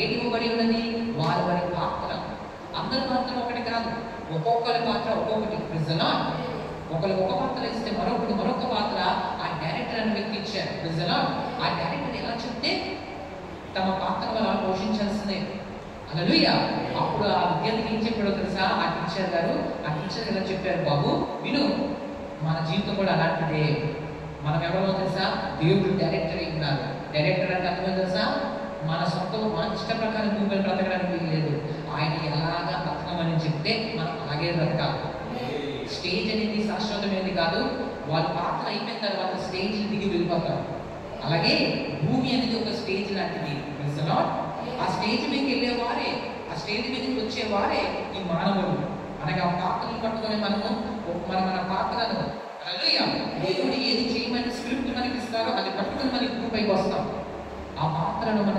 ఏది ఇవ్వబడి ఉన్నది? వారి వారి పాత్ర. అందరి పాత్ర ఒకటి కాదు, ఒక్కొక్కరి పాత్ర ఒక్కొక్కటి. ప్రిజలా ఒకరికి ఒక పాత్ర ఇస్తే మరొకటి మరొక పాత్ర ఆ డైరెక్టర్ అనే వ్యక్తి ఇచ్చారు. ప్రిజలా ఆ డైరెక్టర్ ఎలా చెప్తే తమ పాత్ర వల్ల పోషించాల్సిందే. హల్లెలూయా. అప్పుడు ఆ విద్యార్థికి ఏం చెప్పాడో తెలుసా? ఆ టీచర్ గారు ఎలా చెప్పారు, బాబు విను, మన జీవితం కూడా అలాంటిదే. మనం ఎవరో తెలుసా? దేవుడు డైరెక్టర్ అయి ఉన్నారు. డైరెక్టర్ అంటే అర్థమో తెలుసా? మన ఇష్ట ప్రకారం భూమిని బ్రతకడానికి లేదు. ఆయన ఎలాగా బ్రతకమని చెప్తే మనం అలాగే బ్రతకాలి. స్టేజ్ అనేది శాశ్వతమైనది కాదు. వాళ్ళ పాత్ర అయిపోయిన తర్వాత స్టేజ్ దిగి వెళ్ళిపోతారు. అలాగే భూమి అనేది ఒక స్టేజ్ లాంటిది. ఆ స్టేజ్ మీదకి వెళ్ళేవారే, ఆ స్టేజ్ మీదకి వచ్చేవారే ఈ మానవులు. అనగా పాత్రలు పట్టుకొని మన పాత్రను దేవుడు ఏది చేయమని స్క్రిప్ట్ మనకి ఇస్తారో అది పట్టుకొని మనకి భూమిపైకి వస్తాం. ఆ పాత్రను మన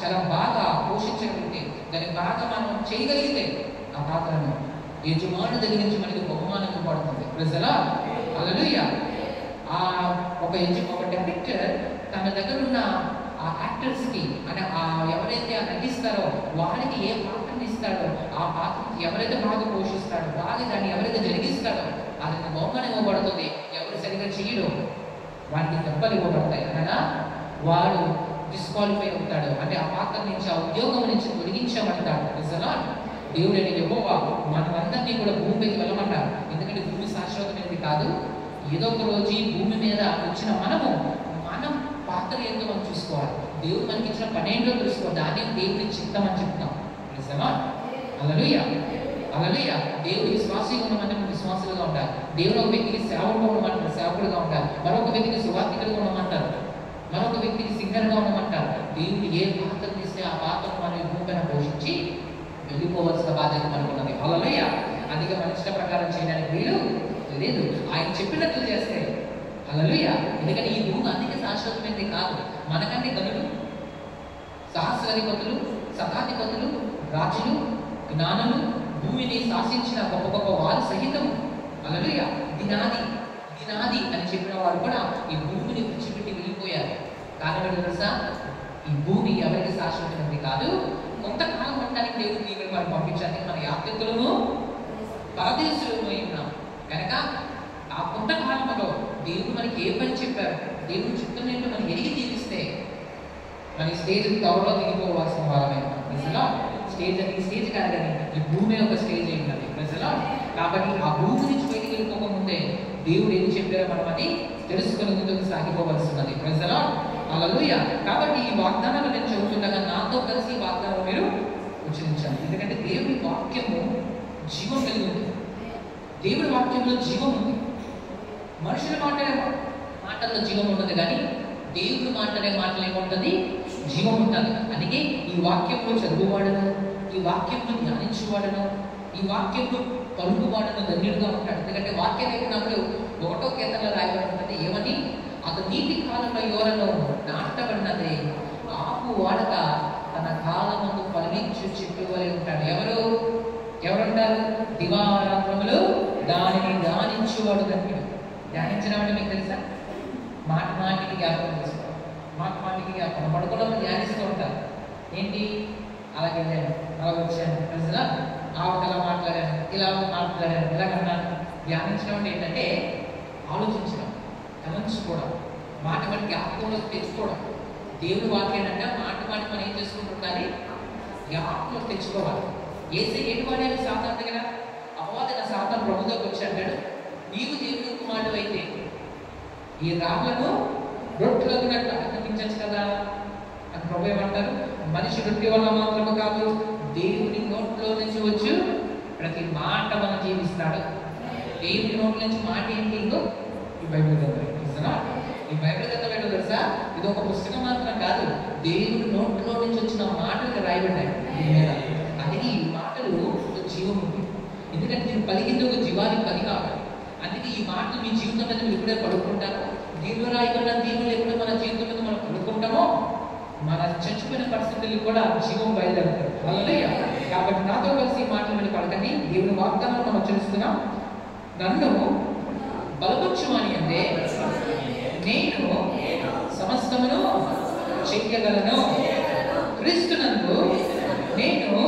చాలా బాగా పోషించగలిగితే, దాన్ని బాగా మనం చేయగలిగితే ఆ పాత్రను యజమాని దగ్గర నుంచి మనకి బహుమానం పడుతుంది. ప్రజలా హల్లెలూయా. ఒక డైరెక్టర్ తన దగ్గర ఉన్న ఆ యాక్టర్స్ కి అంటే ఎవరైతే నటిస్తారో వారికి ఏ పాత్రని ఇస్తాడో ఆ పాత్రకి ఎవరైతే బాగా పోషిస్తాడో బాగా దాన్ని ఎవరైతే జరిగిస్తాడో అతనికి బహుమానం ఇవ్వబడుతుంది. ఎవరు సరిగ్గా చేయడో వారికి దెబ్బలు ఇవ్వబడతాయి. అనగా వాడు డిస్క్వాలిఫై అవుతాడు, అంటే ఆ పాత్ర నుంచి ఆ ఉద్యోగం నుంచి తొలగించబడతాడు. నిజమా? దేవుడు అని యెహోవా మనమందరినీ కూడా భూమికి వెళ్ళమన్నారు. ఎందుకంటే భూమి శాశ్వతమైనది కాదు. ఏదో ఒక రోజు ఈ భూమి మీద వచ్చిన మనం పాత్ర ఏంటో మనం చూసుకోవాలి. దేవుడు మనకి ఇచ్చిన పని ఏంటో తెలుసుకోవాలి. దాన్ని దేవుడి చిత్తం అని చెప్తాం. నిజమా? హల్లెలూయా. హల్లెలూయా. దేవుడు విశ్వాసంగా ఉండమంటే విశ్వాసులుగా ఉండాలి. దేవుడు ఒక వ్యక్తికి సేవకుడుగా ఉండమంటారు, సేవకుడుగా ఉండాలి. మరొక వ్యక్తికి సువార్థికుడుగా ఉండమంటారు, మరొక వ్యక్తికి సింగర్గా ఉండమంటారు. దేవుడు ఏ పాత్ర తీస్తే ఆ పాత్రను మనం భూమిపైన పోషించి వెళ్ళిపోవలసిన బాధ్యత మనకు ఉన్నది. హల్లెలూయా. అందుకే మన ఇష్ట ప్రకారం చేయడానికి వీలు లేదు. ఆయన చెప్పినట్లు చేస్తే హల్లెలూయా. ఎందుకంటే ఈ భూమి అందుకే శాశ్వతమైనది కాదు. మనకంటే గనులు, సహస్రాధిపతులు, శతాధిపతులు, రాజులు, జ్ఞానులు, భూమిని శాసించిన గొప్ప గొప్ప వారు సహితము హల్లెలూయా ఇది నాది అని చెప్పిన వారు కూడా ఈ భూమిని విడిచిపెట్టి వెళ్ళిపోయారు. కారణం ఏంటో తెలుసా? ఈ భూమి ఎవరికి శాశ్వతమైనది కాదు. కొంతకాలం ఉండడానికి దేవుడు దీనిని మనం పంపించడానికి మన యాత్రికులను పరదేశులము ఉన్నాం కనుక ఆ కొంతకాలంలో దేవుడు మనకి ఏ పని చెప్పారు, దేవుడు చిత్తం ఏంటో మనం ఎరిగి తీరిస్తే మన స్టేజ్ త్వరలో దిగిపోవాల్సిన వాళ్ళమే. ప్రజలా స్టేజ్ కాదు కానీ ఈ భూమి ఒక స్టేజ్ అయి ఉన్నది. ప్రజలా కాబట్టి ఆ భూమి నుంచి బయటికి వెళ్ళిపోకముందే దేవుడు ఏం చెప్పారో మనం అది తెలుసుకుని ముందుకు సాగిపోవలసి ఉన్నది. ప్రజలా హల్లెలూయా. కాబట్టి ఈ వాగ్దానాలు నేను చదువుతుండగా నాతో కలిసి వాగ్దానం మీరు ఉచ్చరించాలి. ఎందుకంటే దేవుడి వాక్యము జీవం కలిగి ఉంది. దేవుడి వాక్యంలో జీవం ఉంది. మనుషులు మాటల్లో జీవం ఉంటుంది, కానీ దేవుడు మాటలు ఏముంటుంది? జీవం ఉంటుంది. అందుకే ఈ వాక్యంలో చదువువాడను, ఈ వాక్యంలో ధ్యానించేవాడను, ఈ వాక్యంలో పలుకువాడను ధన్యుడుగా ఉంటాడు. ఎందుకంటే వాక్యం లేకున్నప్పుడు 1వ కీర్తనలో రాయబడి ఉంటుంది ఏమని? అతను నీటి కాలంలో ఎవరను నాటబడినది ఆకు వాడక తన కాలమందు ఫలించు చెట్టు వలె ఉంటాడు. ఎవరుంటారు? దివారాత్రములు దానిని ధ్యానించేవాడు ధన్యుడు. ధ్యానించడం అంటే మీకు తెలుసా? మాటికి జ్ఞాపకం చేసుకోవాలి. మాటికి జ్ఞాపకం పడుకోవడం ధ్యానిస్తూ ఉంటారు. ఏంటి? అలాగే అలా వచ్చాను ప్రజలా ఆవటలా మాట్లాడాను, ఇలా మాట్లాడాను, ఇలాగన్నాను. ధ్యానించడం అంటే ఏంటంటే ఆలోచించడం, తలంచుకోవడం, మాట జ్ఞాపకంలోకి తెచ్చుకోవడం. దేవుడి వాక్యం అంటే మాట మనం ఏం చేసుకుంటుండాలి? జ్ఞాపకంలోకి తెచ్చుకోవాలి. ఏంటి వాడేది సాతాను దగ్గర? అపవాదన సాతాను ప్రభుత్వకి వచ్చి అంటాడు, నీవు దేవుని కుమారుడు అయితే ఈ రాళ్లను రొట్టెలకు అనిపించచ్చు కదా అని ప్రభు ఏమంటారు? మనిషి రొట్టె వల్ల మాత్రము కాదు, దేవుని నోట్లో నుంచి వచ్చు ప్రతి మాట మనం జీవిస్తాడు. దేవుని నోట్ల నుంచి మాట ఏంటి? ఈ బైబిల్ గ్రంథం. ఈ బైబిల్ గ్రంథం ఏంటో తెలుసా? ఇది ఒక పుస్తకం మాత్రం కాదు, దేవుని నోట్లో నుంచి వచ్చిన మాటలు రాయబడ్డాయి దీని మీద. అందుకే ఈ మాటలు జీవం ఉంది. ఎందుకంటే నేను పలికింది ఒక జీవానికి పని కావాలి. అందుకే ఈ మాటలు మీ జీవితం మీద మీరు ఎప్పుడే పడుకుంటారో, దీనిలో రాయకుండా దీనిలో ఎప్పుడు మన జీవితం మీద మనం పడుకుంటామో మన చచ్చిపోయిన పరిస్థితులు కూడా జీవం బయలుదేరుతారు. హల్లెలూయా. కాబట్టి నాతో కలిసి ఈ మాటలు మీరు పడకండి. దేవుని వాగ్దానం మనం ఉచ్చరిస్తున్నాం. నన్ను బలపరచుమని అంటే నేను సమస్తమును చెయ్యగలను. క్రీస్తునందు నేను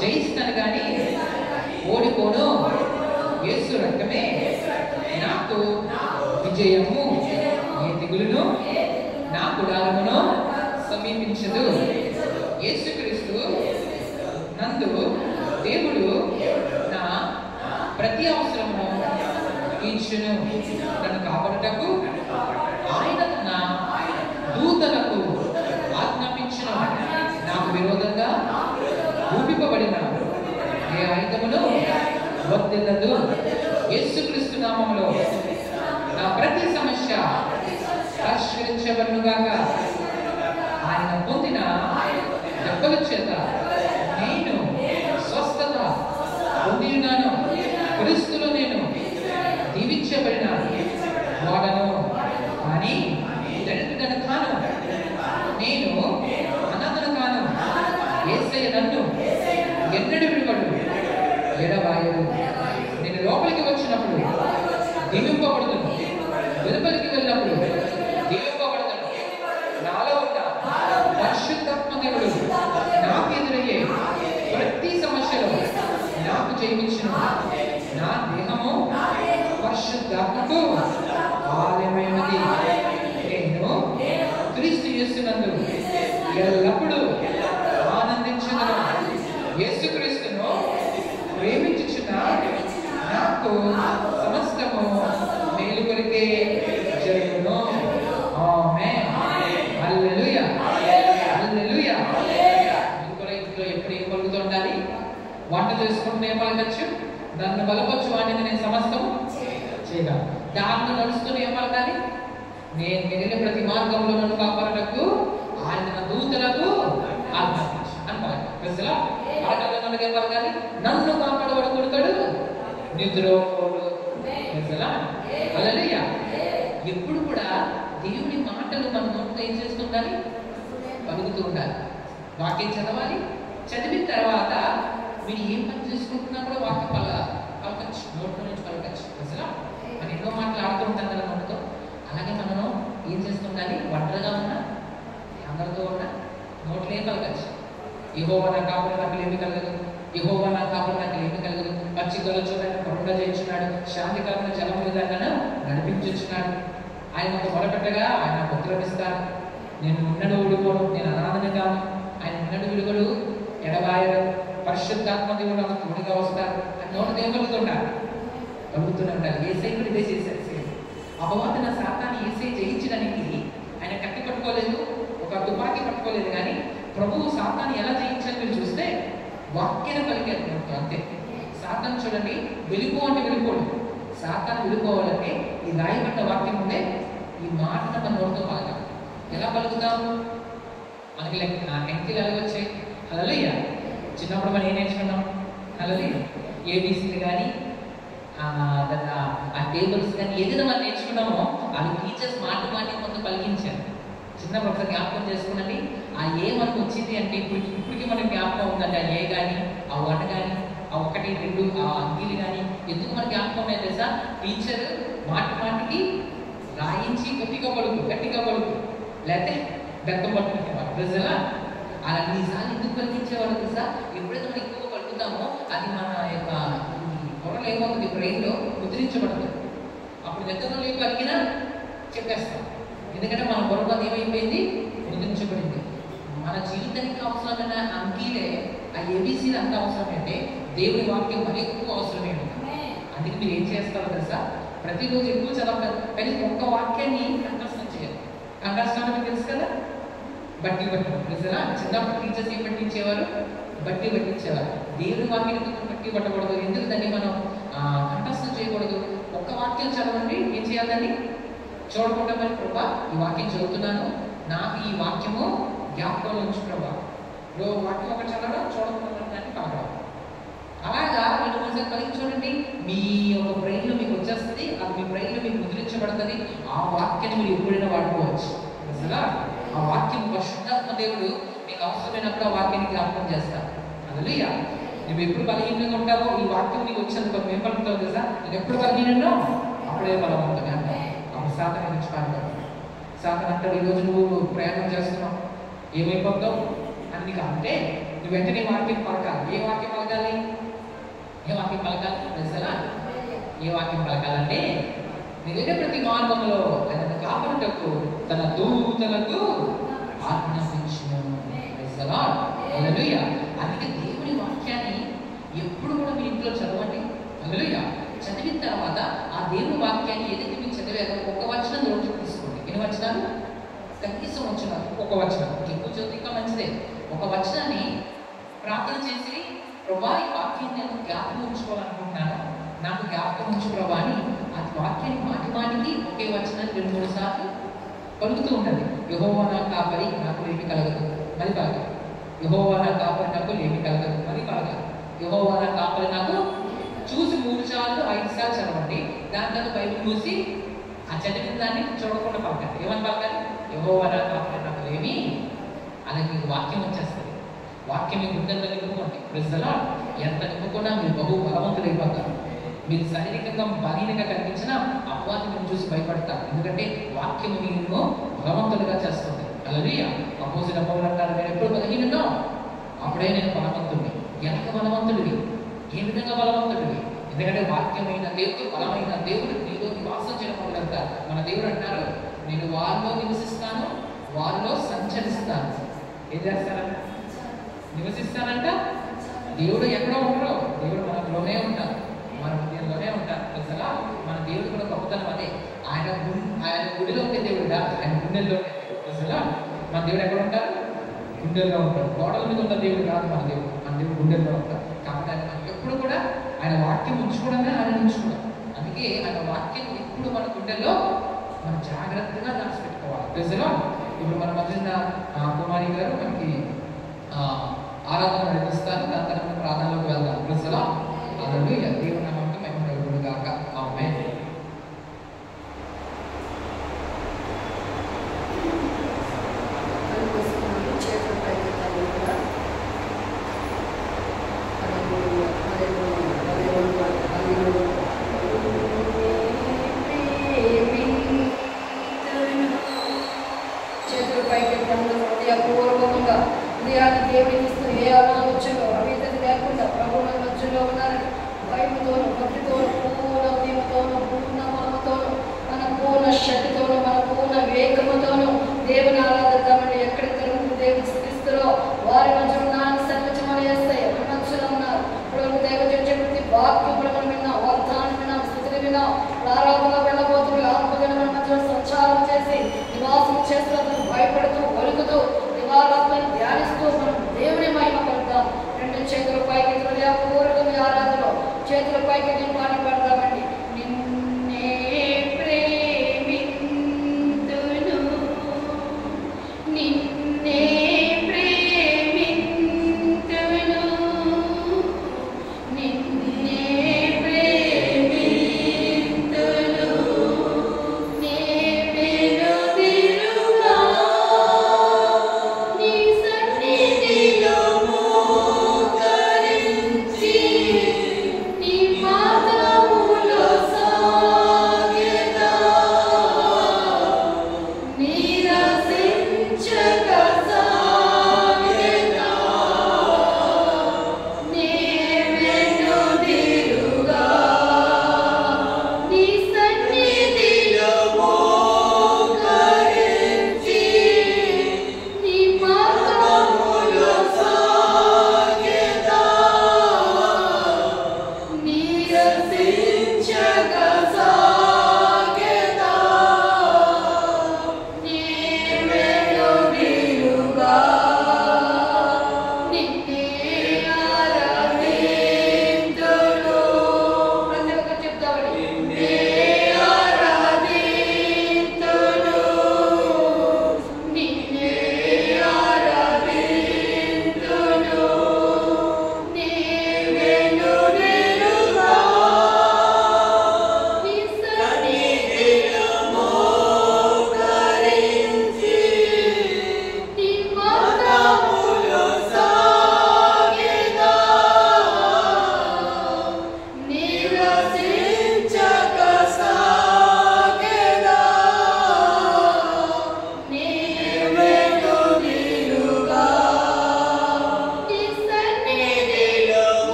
జయిస్తాను కానీ ఓడిపోను. యేసు రక్తమే నాకు విజయము. ఏ దిగులును నా గుడారమును సమీపించదు. యేసుక్రీస్తు నందు దేవుడు నా ప్రతి అవసరమును తీర్చును. నన్ను కాపాడుటకు ఆయన తన దూతలకు ఆజ్ఞాపించును. నాకు విరోధంగా రూపింపబడిన ఏ ఆయుధమును వర్ధిల్లదు. యేసుక్రీస్తు నామములో నా ప్రతి సమస్య పరిష్కరించబడునుగాక. ఆయన పొందిన దెబ్బల చేత నేను స్వస్థత పొంది ఉన్నాను. క్రీస్తులో నేను దీవించబడిన వాడను. కానీ దళితుడను కాను, నేను అనాథను కాను. యేసయ్య నన్ను ఎన్నడూ విడువడు, ఎడబాయడు. నేను లోపలికి వచ్చినప్పుడు దీవింపబడుదును, వెలుపలికి వెళ్ళినప్పుడు దీవింపబడుదును. నాలో ఉన్న పరిశుద్ధాత్మ దేవుడు నాకు ఎదురయ్యే ప్రతి సమస్యలో నాకు జయించును. నా దేహము పరిశుద్ధాత్మకు ఆలయమైనది. నేను క్రీస్తు యేసునందు ఎల్లప్పుడూ ఆనందించును. యేసుక్రీస్తును ప్రేమించుచున్న నాకు సమస్తము మేలు కొరికే జరుగును. ఆమేన్. హల్లెలూయా, హల్లెలూయా. ఇంట్లో ఎప్పుడు ఏం పలుకుతూ ఉండాలి? వంట చేసుకుంటూ ఏం పలకచ్చు? నన్ను బలపరచు వాడిని నేను సమస్తము చేయగలను. దాన్ని నడుస్తూ ఏం పలకాలి? నేను వెళ్ళిన ప్రతి మార్గంలో నన్ను కాపాడటకు ఆయన నా దూతలకు ఆజ్ఞాపించు అని పలకాలి. పలకాలి ఏం పలకాలి? నన్ను కాపాడవాడు కొడుతాడు నిద్రోడు. హల్లెలూయా. ఎప్పుడు కూడా దేవుని మాటలు మన నోటితో ఏం చేస్తుండాలి? పలుకుతూ ఉండాలి. వాక్యం చదవాలి. చదివిన తర్వాత మీరు ఏం పని చేసుకుంటున్నా కూడా వాక్యం పలకచ్చు, నోట్లో నుంచి పలకచ్చు. అసలు మనం ఎన్నో మాటలు ఆడుతూ ఉంటాం కదా నోటితో. అలాగే మనం ఏం చేస్తుండాలి? ఒంటరిగా ఉన్నా, అందరితో ఉన్నా నోట్లో ఏం పలకచ్చు? యెహోవా నా కాపురి నాకు ఏమి కలగదు, యెహోవా నా కాపురి నాకు ఏమి కలగదు. పచ్చి గొలచూడని పరుండ చేయించున్నాడు, శాంతికరమైన జలం విధంగా నడిపించున్నాడు. ఆయన ఒక మొదలుపెట్టగా ఆయన ఉత్తరమిస్తాడు. నేను ఉన్నడు ఓడిపోను, నేను అనాథని కాను. ఆయన ఉన్నడు విడుగడు, ఎడబాయడు. పరిశుద్ధాత్మ దేవుడు నాకు తోడుగా వస్తారు. అని నోటితో ఏం పలుకుతుంటారు? పలుకుతూనే ఉంటారు. ఏసై కూడా ఇదే చేశారు. అపవాదన సాతాన్ని ఏసై జయించడానికి ఆయన కత్తి పట్టుకోలేదు, ఒక తుపాకీ పట్టుకోలేదు. కానీ ప్రభువు సాతాన్ని ఎలా జయించాలని మీరు చూస్తే వాక్యాన్ని పలికారు అంతే. సాతాను చూడండి, వెళ్ళిపో అంటే వెళ్ళిపోండి. సాతాను వెళ్ళిపోవాలంటే ఈ రాయబడ్డ వాక్యం ఉంటే ఈ మాటను మన నోటితో పలకాలి. ఎలా పలుకుతాము? మనకి ఎంకిలు ఎలా వచ్చాయి? హల్లెలూయా. చిన్నప్పుడు మనం ఏం నేర్చుకున్నాం? హల్లెలూయా. ఏబీసీలు కానీ ఆ టేబుల్స్ కానీ ఏదైనా మనం నేర్చుకున్నామో అది టీచర్స్ మాట కొంత పలికించారు. చిన్నప్పుడు ఒకసారి జ్ఞాపకం చేసుకున్నది. ఆ ఏ మనకు వచ్చింది అంటే ఇప్పటికీ మనకి జ్ఞాపకం ఉందండి. ఆ ఏ కానీ, ఆ వన్ కానీ, ఆ 1, 2 ఆ అంగీలు కానీ ఎందుకు మనకి జ్ఞాపకం ఉన్నాయి తెలుసా? టీచర్ మాటికి రాయించి గట్టిగా పలుకు లేకపోతే బెత్తం పట్టుకునేవారు. తెలుసా? అలా నిజాలు ఎందుకు పలికించేవారు తెలుసా? ఎప్పుడైతే మనం ఎక్కువగా పలుకుతామో అది మన యొక్క పొరలు ఏమవుతుంది? బ్రెయిన్లో ముద్రించబడుతుంది. అప్పుడు నిద్రలో ఏం పలికినా చెప్పేస్తాం. ఎందుకంటే మన పొరలో ఏమైపోయింది? ముద్రించబడింది. మన జీవితానికి అవసరమైన అంకీలే ఆ ఏబీసీలు అంత అవసరమైతే దేవుని వాక్యం మరి ఎక్కువ అవసరమే ఉంటుంది. అందుకే మీరు ఏం చేస్తారో తెలుసా? ప్రతిరోజు ఎక్కువ చదవడం, కానీ ఒక్క వాక్యాన్ని కంఠస్థం చేయాలి. కంఠస్థం మీకు తెలుసు కదా? బట్టి తెలుసా? చిన్నప్పుడు టీచర్స్ ఏం పట్టించేవారు? బట్టి పట్టించేవారు. దేవుని వాక్యాన్ని బట్టి పట్టకూడదు. ఎందుకు దాన్ని మనం కంఠస్థం చేయకూడదు? ఒక్క వాక్యం చదవండి. ఏం చేయాలండి? చూడకుండా మరి ప్రభా ఈ వాక్యం చదువుతున్నాను, నాకు ఈ వాక్యము జ్ఞాపకంలో ఉంచు ప్రభా. వాక్యం ఒకటి చదవడం, చూడకుండా దాన్ని పలకడం. అలాగా 2-3 సార్లు పలికి చూడండి. మీ యొక్క బ్రెయిన్లో మీకు వచ్చేస్తుంది. అది మీ బ్రెయిన్లో మీకు ముద్రించబడుతుంది. ఆ వాక్యాన్ని మీరు ఎప్పుడైనా వాడుకోవచ్చు. అసలు ఆ వాక్యం పరిశుద్ధాత్మ దేవుడు మీకు అవసరమైనప్పుడు ఆ వాక్యాన్ని జ్ఞాపకం చేస్తారు. హల్లెలూయా. నువ్వు ఎప్పుడు బలహీనంగా ఉంటావో ఈ వాక్యం నీకు వచ్చేందుకు మేము పలుకుతావు తెలుసా? నేను ఎప్పుడు బలహీనంగా అప్పుడే బలవంతుగా అంటావు. అప్పుడు సాతాను నుంచి పారిపోతావు. సాతాను అంటాడు, ఈరోజు నువ్వు ప్రయాణం చేస్తున్నావు, ఏమైపోతావు? అని నీకు అంటే నువ్వు వెంటనే వాక్యం పలకాలి. ఏ వాక్యం పలకాలి? ఏ వాక్యం పలకాలి? తెలుసా? ఏ వాక్యం పలకాలంటే నీ వెళ్ళే ప్రతి మార్గంలో ఆయన కాపాడుటకు తన దూతలకు ఆజ్ఞాపించును. హల్లెలూయా. అందుకే దేవుని వాక్యాన్ని ఎప్పుడు కూడా మీ ఇంట్లో చదవండి. హల్లెలూయా. చదివిన తర్వాత ఆ దేవుని వాక్యాన్ని ఏదైతే మీరు చదివారో ఒక వచనం రోజు తీసుకోండి. ఎన్ని వచనాలు? కనీసం వచనాలు. ఒక వచనం ఎక్కువ చదివితే ఇంకా మంచిదే. ఒక వచనాన్ని ప్రార్థన చేసి, ప్రభా ఈ వాక్యాన్ని నేను జ్ఞాపకం ఉంచుకోవాలనుకుంటున్నాను, నాకు జ్ఞాపకం ఉంచు ప్రభా అని ఆ వాక్యాన్ని మాటి మాటికి ఒకే వచనాన్ని 2-3 సార్లు పలుకుతూ ఉండండి. యెహోవా నా కాపరి, నాకు లేమి కలగదు, మరి పలకాలి. యెహోవా నా కాపరి, నాకు లేమి కలగదు, మరి పలకాలి. యెహోవా నా కాపరి, నాకు చూసి 3 సార్లు 5 సార్లు చదవండి. దాని తర్వాత బైబిల్ మూసి ఆ చదివిన దాన్ని చూడకుండా పలకండి. ఏమని పలకాలి? యెహోవా నా కాపరి, నాకు లేమి. అలాగే మీకు వాక్యం వచ్చేస్తుంది. వాక్యం మీ గుండెల్లో నింపుకోండి. ప్రజలా ఎంత నింపుకున్నా మీరు బహు బలవంతులైపోతారు. మీరు శారీరకంగా బలీనంగా కనిపించినా అపవాది మీరు చూసి భయపడతారు. ఎందుకంటే వాక్యం మీరు బలవంతులుగా చేస్తుంది. హల్లెలూయా. అపోజిట్ పౌలు అంటారు, నేను ఎప్పుడు బలహీనో అప్పుడే నేను బలవంతుడిని. ఎంత బలవంతుడివి? ఏ విధంగా బలవంతుడివి? ఎందుకంటే వాక్యమైన దేవుడు, బలమైన దేవుడు నీలో నివాసం చేయడం మొదలెడతారు. మన దేవుడు అంటారు, నేను వారిలో నివసిస్తాను, వారిలో సంచరిస్తాను. ఏం చేస్తారంట? నివసిస్తానంట. దేవుడు ఎక్కడో ఉండరు, దేవుడు మనలోనే ఉంటారు, మన హృదయంలోనే ఉంటారు. అసలు మన దేవుడు కూడా గొప్పతనం అదే. ఆయన గుడిలో ఉండే దేవుడు కాదు, ఆయన గుండెల్లో ఉండే దేవుడు. అసలు మన దేవుడు ఎక్కడ ఉంటారు? గుండెల్లో ఉంటారు. గోడల మీద ఉన్న దేవుడు కాదు మన దేవుడు. మన దేవుడు గుండెల్లో ఉంటారు. కాబట్టి ఆయన మనకి ఎప్పుడు కూడా ఆయన వాక్యం ఉంచుకోవడమే ఆయన ఉంచుకోవడం. అందుకే ఆయన వాక్యం ఎప్పుడు మన గుండెల్లో మనం జాగ్రత్తగా దాచిపెట్టుకోవాలి. ప్రజలు ఇప్పుడు మన మధ్య కుమారి గారు మనకి ఆరాధన నడిపిస్తారు. దాని తర్వాత ప్రార్థనలోకి వెళ్దాం. ప్రజలు హల్లెలూయా. దేవుని నామమునకు మహిమ కలుగును గాక. ఆమేన్. దేవుడికి ఇస్తూ ఏ ఆలోచనలో అవిధత లేకుండా ప్రభు మన మధ్యలో ఉన్నారని భయముతోను, భక్తితోను, పూర్ణ ఉదయముతోను, పూర్ణ బలముతోను, మన పూర్ణ శక్తితోను, మన పూర్ణ వేగముతోను దేవుని ఆరాధిద్దామండి. ఎక్కడెక్కడ దేవుని స్థితిలో వారి మధ్య ఉన్నారని సర్వచమని చేస్తాయి. మన మధ్యలో ఉన్నారు. ఇప్పుడు దేవుడు ప్రతి వాక్యం కూడా మనం విన్నాం, వాగ్దానం విన్నాం, స్థితిని విన్నాం. ఆరాధనలో వెళ్ళబోతుంది. ఆత్మగా మన మధ్యలో సంచారం చేసి నివాసం చేస్తూ భయపడుతూ వలుకుతూ దివారాత్మని ధ్యానిస్తూ మనం దేవుని మహిమ పడతాం. 2 చేతుల పైకి హృదయపూర్వక ఆరాధనలో చేతుల పైకి నేను పాట పడతామండి. నిన్నే ప్రేమింతును, నిన్నే ప్రేమింతును,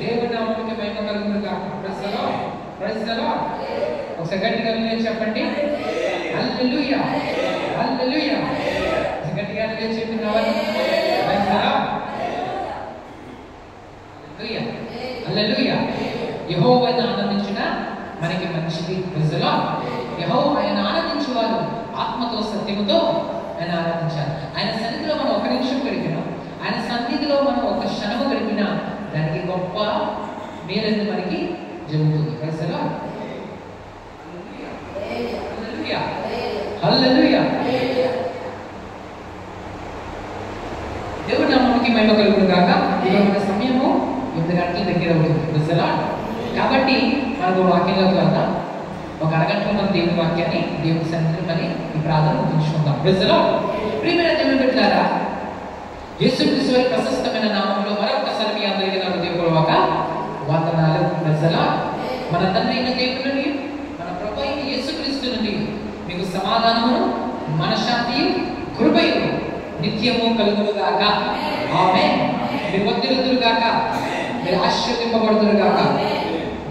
దేవుని నామమునకు మహిమ కలుగును గాక. Praise the lord. Praise the lord. ఒకసారి గట్టిగా హల్లెలూయా చెప్పండి. హల్లెలూయా, హల్లెలూయా. గట్టిగా హల్లెలూయా చెప్పి రావాలి. Praise the lord. Hallelujah, hallelujah. యెహోవాను ఆనందించిన మనకి మంచిది. Praise the lord. యెహోవా ఆయన ఆనందించేవారు ఆత్మతో సత్యముతో ఆయన ఆరాధించాలి. ఆయన సన్నిధిలో మనం ఒక నిమిషం గడిపినా, ఆయన సన్నిధిలో మనం ఒక క్షణము గడిపినా దానికి గొప్ప మేలన్నీ మనకి జరుగుతుంది. Praise the lord. Hallelujah, hallelujah. దేవుడి నామమునకి మహిమ కలుగును గాక. ఈరోజు మన సమయము 8 గంటల దగ్గర అవుతుంది. Praise the lord. కాబట్టి మనకు వాక్యంలోకి వెళ్దాం. ఒక అరగంటలో మనం దేవుని వాక్యాన్ని దేవుని సన్నిధిని మరి ఈ ప్రార్థన ముగించుకుందాం. Praise the Lord. ప్రియమైన దేవుని బిడ్డలారా, యేసుక్రీస్తు వారి ప్రశస్తమైన నామములో మరొకసారి మీ అందరికీ నా హృదయపూర్వక వందనాలు. Praise the lord. మన తండ్రి అయిన దేవుని నుండి, మన ప్రభువు అయిన యేసుక్రీస్తు నుండి మీకు సమాధానమును, మనశ్శాంతియు, కృపయు నిత్యము కలుగును గాక. ఆమేన్. మీరు వర్ధిల్లుదురు గాక, మీరు ఆశీర్వదింపబడుదురు గాక.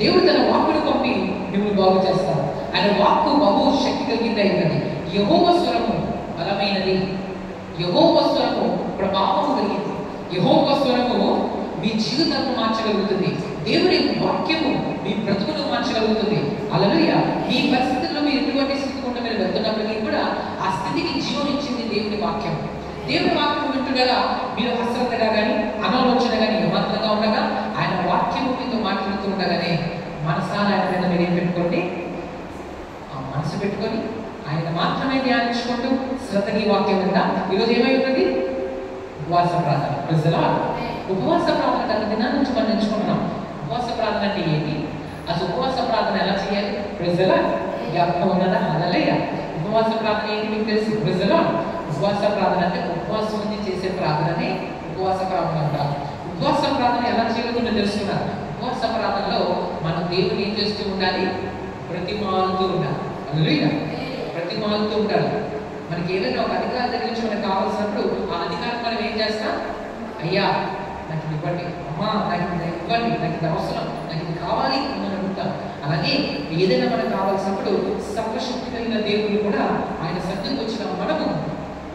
దేవుడు తన వాక్కును పంపి మిమ్మల్ని బాగు చేస్తారు. ఆయన వాక్కు బహు శక్తి కలిగిందైనది. యెహోవా స్వరము బలమైనది. యెహోవా స్వరము ప్రభావము కలిగింది. యెహోవా స్వరము మీ జీవితాలను మార్చగలుగుతుంది. దేవుడి వాక్యము మీ బ్రతుకును మార్చగలుగుతుంది. హల్లెలూయా. మీ పరిస్థితుల్లో మీరు ఎటువంటి స్థితి గుండా మీరు వెళ్తున్నప్పటికీ కూడా ఆ స్థితికి జీవం ఇచ్చింది దేవుని వాక్యం. దేవుని వాక్యం వింటుండగా మీరు అశ్రద్ధగా కానీ, అనాలోచన కానీ, ఏమాత్రంగా ఉండగా ఆయన వాక్యము మీతో మాట్లాడుతూ ఉండగానే మనసారా ఆయన మీద మీరు ఏం పెట్టుకోండి, ఆ మనసు పెట్టుకొని ఆయన మాత్రమే ధ్యానించుకుంటూ శ్రద్ధగా ఈ వాక్యం విందా. ఈరోజు ఏమై ఉంటుంది? ఉపవాస ప్రార్థన. Praise the lord. ఉపవాస ప్రార్థన గత దినాల నుంచి మనం నేర్చుకుంటున్నాం. ఉపవాస ప్రార్థన అంటే ఏంటి? అసలు ఉపవాస ప్రార్థన ఎలా చేయాలి? Praise the lord. జ్ఞాపకం ఉన్నదా? హల్లెలూయా. ఉపవాస ప్రార్థన ఏంటి మీకు తెలుసు? Praise the lord. ఉపవాస ప్రార్థన అంటే ఉపవాసం నుంచి చేసే ప్రార్థనని ఉపవాస ప్రార్థన అంటారు. ఉపవాస ప్రార్థన ఎలా చేయాలో తెలుసుకున్నారు. ఉపవాస ప్రార్థనలో మనం దేవుని ఏం చేస్తూ ఉండాలి? ప్రతిమాలుతూ ఉండాలి. హల్లెలూయా. ప్రతిమాలుతూ ఉండాలి. మనకి ఏదైనా ఒక అధికారం దగ్గర నుంచి మనకు కావాల్సినప్పుడు ఆ అధికారం మనం ఏం చేస్తాం? అయ్యా నాకు ఇది ఇవ్వండి, అమ్మా నాకు ఇది ఇవ్వండి, నాకు ఇది అవసరం, నాకు ఇది కావాలి అని మనం అడుగుతాం. అలాగే ఏదైనా మనకు కావాల్సినప్పుడు సర్వశక్తి కలిగిన దేవుడు కూడా ఆయన సన్నిధికి వచ్చిన మనము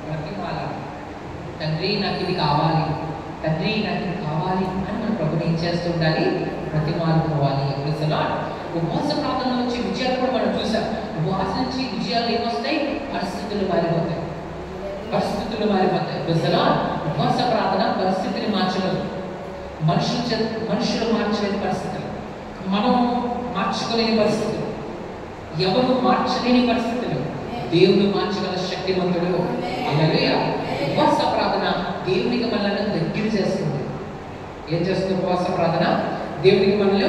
ప్రతిమాల, తండ్రి నాకు ఇది కావాలి, తండ్రి నాకు ఇది కావాలి అని మన ప్రభుని ఏం చేస్తూ ఉండాలి? ప్రతిమాలుకోవాలి. Praise the lord. ఉపవాస ప్రార్థన నుంచి విజయాలు కూడా మనం చూసాం. ఉపవాసం నుంచి విజయాలు ఏమొస్తాయి? పరిస్థితులు మారిపోతాయి. పరిస్థితులు మారిపోతాయి. Praise the lord. ఉపవాస ప్రార్థన పరిస్థితిని మార్చగలదు. మనుషులు మార్చలేని పరిస్థితులు, మనం మార్చుకోలేని పరిస్థితులు, ఎవరు మార్చలేని పరిస్థితులు దేవుడు మార్చగల శక్తివంతుడు. హల్లెలూయా. ఉపవాస ప్రార్థన దేవునికి మనల్ని దగ్గర చేస్తుంది. ఏం చేస్తుంది ఉపవాస ప్రార్థన? దేవునికి మనల్ని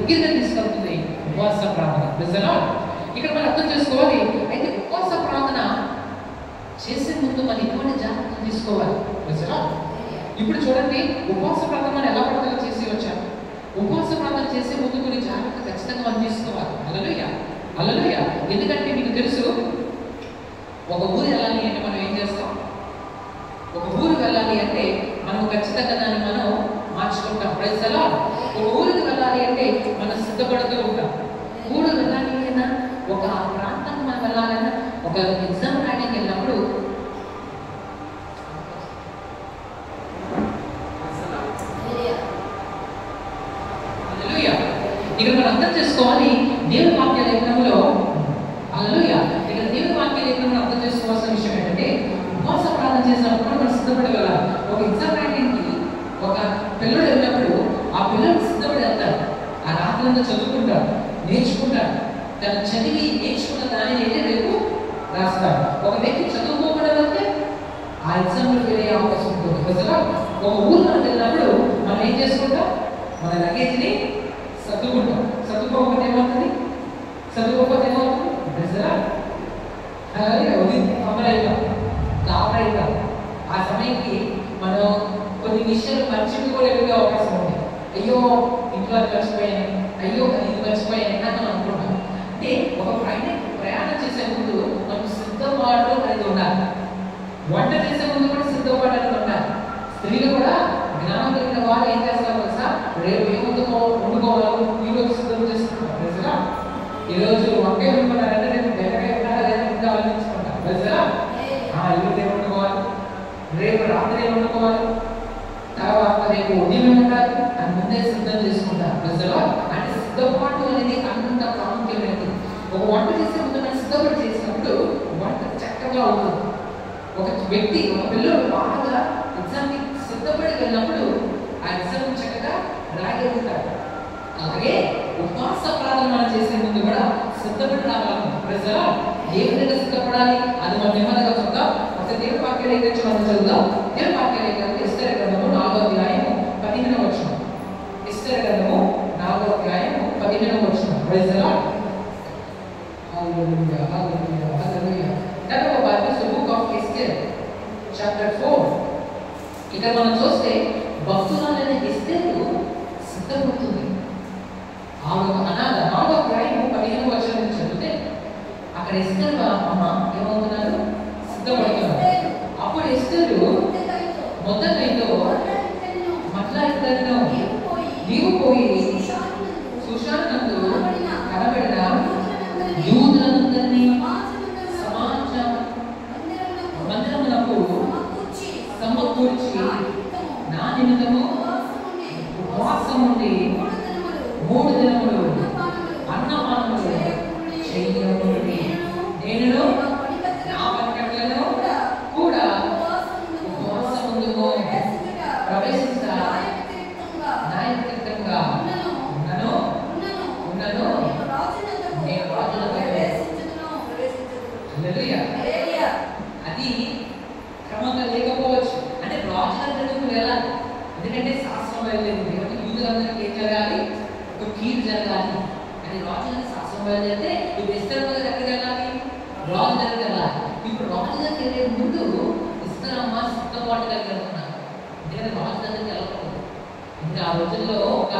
దగ్గరగా తీసుకెళ్తుంది ఉపవాస ప్రార్థన. Praise the lord. ఇక్కడ మనం అర్థం చేసుకోవాలి. అయితే ఉపవాస ప్రార్థన చేసే ముందు మనం ఎటువంటి జాగ్రత్తలు తీసుకోవాలి? Praise the lord. ఇప్పుడు చూడండి, ఉపవాస ప్రార్థన మనం ఎలా పడతాలో చేసి వచ్చాము. ఉపవాస ప్రార్థన చేసే ముందు కొన్ని జాగ్రత్తలు ఖచ్చితంగా మనం తీసుకోవాలి. హల్లెలూయా, హల్లెలూయా. ఎందుకంటే మీకు తెలుసు, ఒక ఊరు వెళ్ళాలి అంటే మనం ఏం చేస్తాం? ఒక ఊరు వెళ్ళాలి అంటే మనం ఖచ్చితంగా దాన్ని మనం మార్చుకుంటాం. Praise the lord. ఒక ఊరికి వెళ్ళాలి అంటే మనం సిద్ధపడుతూ ఉంటాం. ఊరు వెళ్ళాలి అయినా, ఒక ప్రాంతానికి మనం వెళ్ళాలన్నా, ఒక ఎగ్జామ్ రాయడానికి వెళ్ళినప్పుడు ఇక్కడ మనం అర్థం చేసుకోవాలి. దేవుని వాక్య లేఖనంలో హల్లెలూయా, ఇక్కడ దేవుని వాక్య లేఖనంలో అర్థం చేసుకోవాల్సిన విషయం ఏంటంటే, ఉపవాస ప్రార్థన చేసినప్పుడు మనం సిద్ధపడి వెళ్ళాలి. ఒక ఎగ్జామ్ రాయడానికి ఒక పిల్లడు వెళ్ళినప్పుడు ఆ పిల్లలు సిద్ధపడి వెళ్తారు. ఆ రాత్రంతా చదువుకుంటారు, నేర్చుకుంటారు. తను చదివి నేర్చుకున్న దానిని అయితే రేపు రాస్తారు. ఒక వ్యక్తి చదువుకోకుండా వెళ్తే ఆ ఎగ్జామ్లో వెళ్ళే అవకాశం ఉంటుంది. ప్రజలు ఒక ఊరు మనం వెళ్ళినప్పుడు మనం ఏం చేసుకుంటాం? మన లగేజ్ని చదువుకుంటాం. చదువుకోకపోతే ఏమవుతుంది? ప్రజలు కాబరైతాం. ఆ సమయానికి మనం కొన్ని విషయాలు మర్చిపోయి కూడా వెళ్ళే అవకాశం ఉంది. అయ్యో ఇంట్లో అది మర్చిపోయాను, అయ్యో ఇది మర్చిపోయాను అని మనం అనుకుంటాం. అంటే ఒక ప్రయాణం చేసే ముందు మనకు సిద్ధపాటు అనేది ఉండాలి. వంట చేసే ముందు కూడా సిద్ధపాటు అనేది ఉండాలి. స్త్రీలు కూడా జ్ఞానం కలిగిన ఉదయం ఉంటారు అని ముందే సిద్ధం చేసుకుంటారు. ప్రజలు అంటే సిద్ధపాటు అనేది అంత ప్రాముఖ్యమైనది. ఒక వంట చేసే ముందు మనం సిద్ధపడి చేసినప్పుడు వంట చక్కగా అవుతుంది. ఒక వ్యక్తి ఒక పిల్లలు బాగా ఎగ్జామ్కి సిద్ధపడి వెళ్ళినప్పుడు ఆ ఎగ్జామ్ చక్కగా రాయగలుగుతారు. అలాగే ఉపవాస ప్రార్థన చేసే ముందు కూడా సిద్ధపడి రావాలి. ప్రజలు ఏ విధంగా సిద్ధపడాలి అది మనం నెమ్మదిగా చూద్దాం. ఒక దేవుని వాక్యాల గురించి మనం చదువుదాం. దేవుని వాక్యాల గ్రంథం ఎస్తేరు గ్రంథము 4వ అధ్యాయము 15వ వచనం. ఎస్తేరు గ్రంథము 4వ అధ్యాయము 15వ వచనం. Praise the lord. హల్లెలూయా హల్లెలూయా హల్లెలూయా. That the Bible the book of Esther chapter 4. ఇక్కడ మనం చూస్తే భక్తురాలైన ఎస్తేరు సిద్ధపడుతుంది. ఆమె అనాథ 4వ అధ్యాయము 15వ వచనం నుంచి చదివితే అక్కడ ఎస్తేరు అమ్మ ఏమవుతున్నారు? సిద్ధపడుతున్నారు. అప్పుడు ఎస్తేరు మొదలైతో మట్లా ఇద్దరిలో నీవు పోయి సుషానందు కనబడిన యూదులందరినీ సమాజ మందిరములకు సమకూర్చి నా నిమిత్తము ఉపవాసం ఉండి 3 దినములు అన్నపానములు చేయకూడదు. నేను నా పనికట్లను కూడా ఉపవాసం ముందుకు ప్రవేశిస్తా న్యాయవ్యతిరేకంగా ఉన్నాను నేను రాజులతో హల్లెలూయా. అది క్రమంగా లేకపోవచ్చు. అంటే రాజుల దగ్గరకు వెళ్ళాలి. ఎందుకంటే శాస్త్రం వెళ్ళలేదు. దేవుడికి యూదులందరికీ ఏం జరగాలి? ఒక కీడు జరగాలి అని రాజులకు శాస్త్రం వెళ్ళేస్తే ఇప్పుడు ఎస్తేరు దగ్గరికి వెళ్ళాలి, రాజు దగ్గరికి వెళ్ళాలి. ఇప్పుడు రాజు దగ్గరికి వెళ్ళే ముందు ఇస్తరమ్మ సిద్ధపాటు దగ్గర వెళ్తున్నారు. ఎందుకంటే రాజు దగ్గరికి వెళ్ళకూడదు. ఇంకా ఆ రోజుల్లో ఒక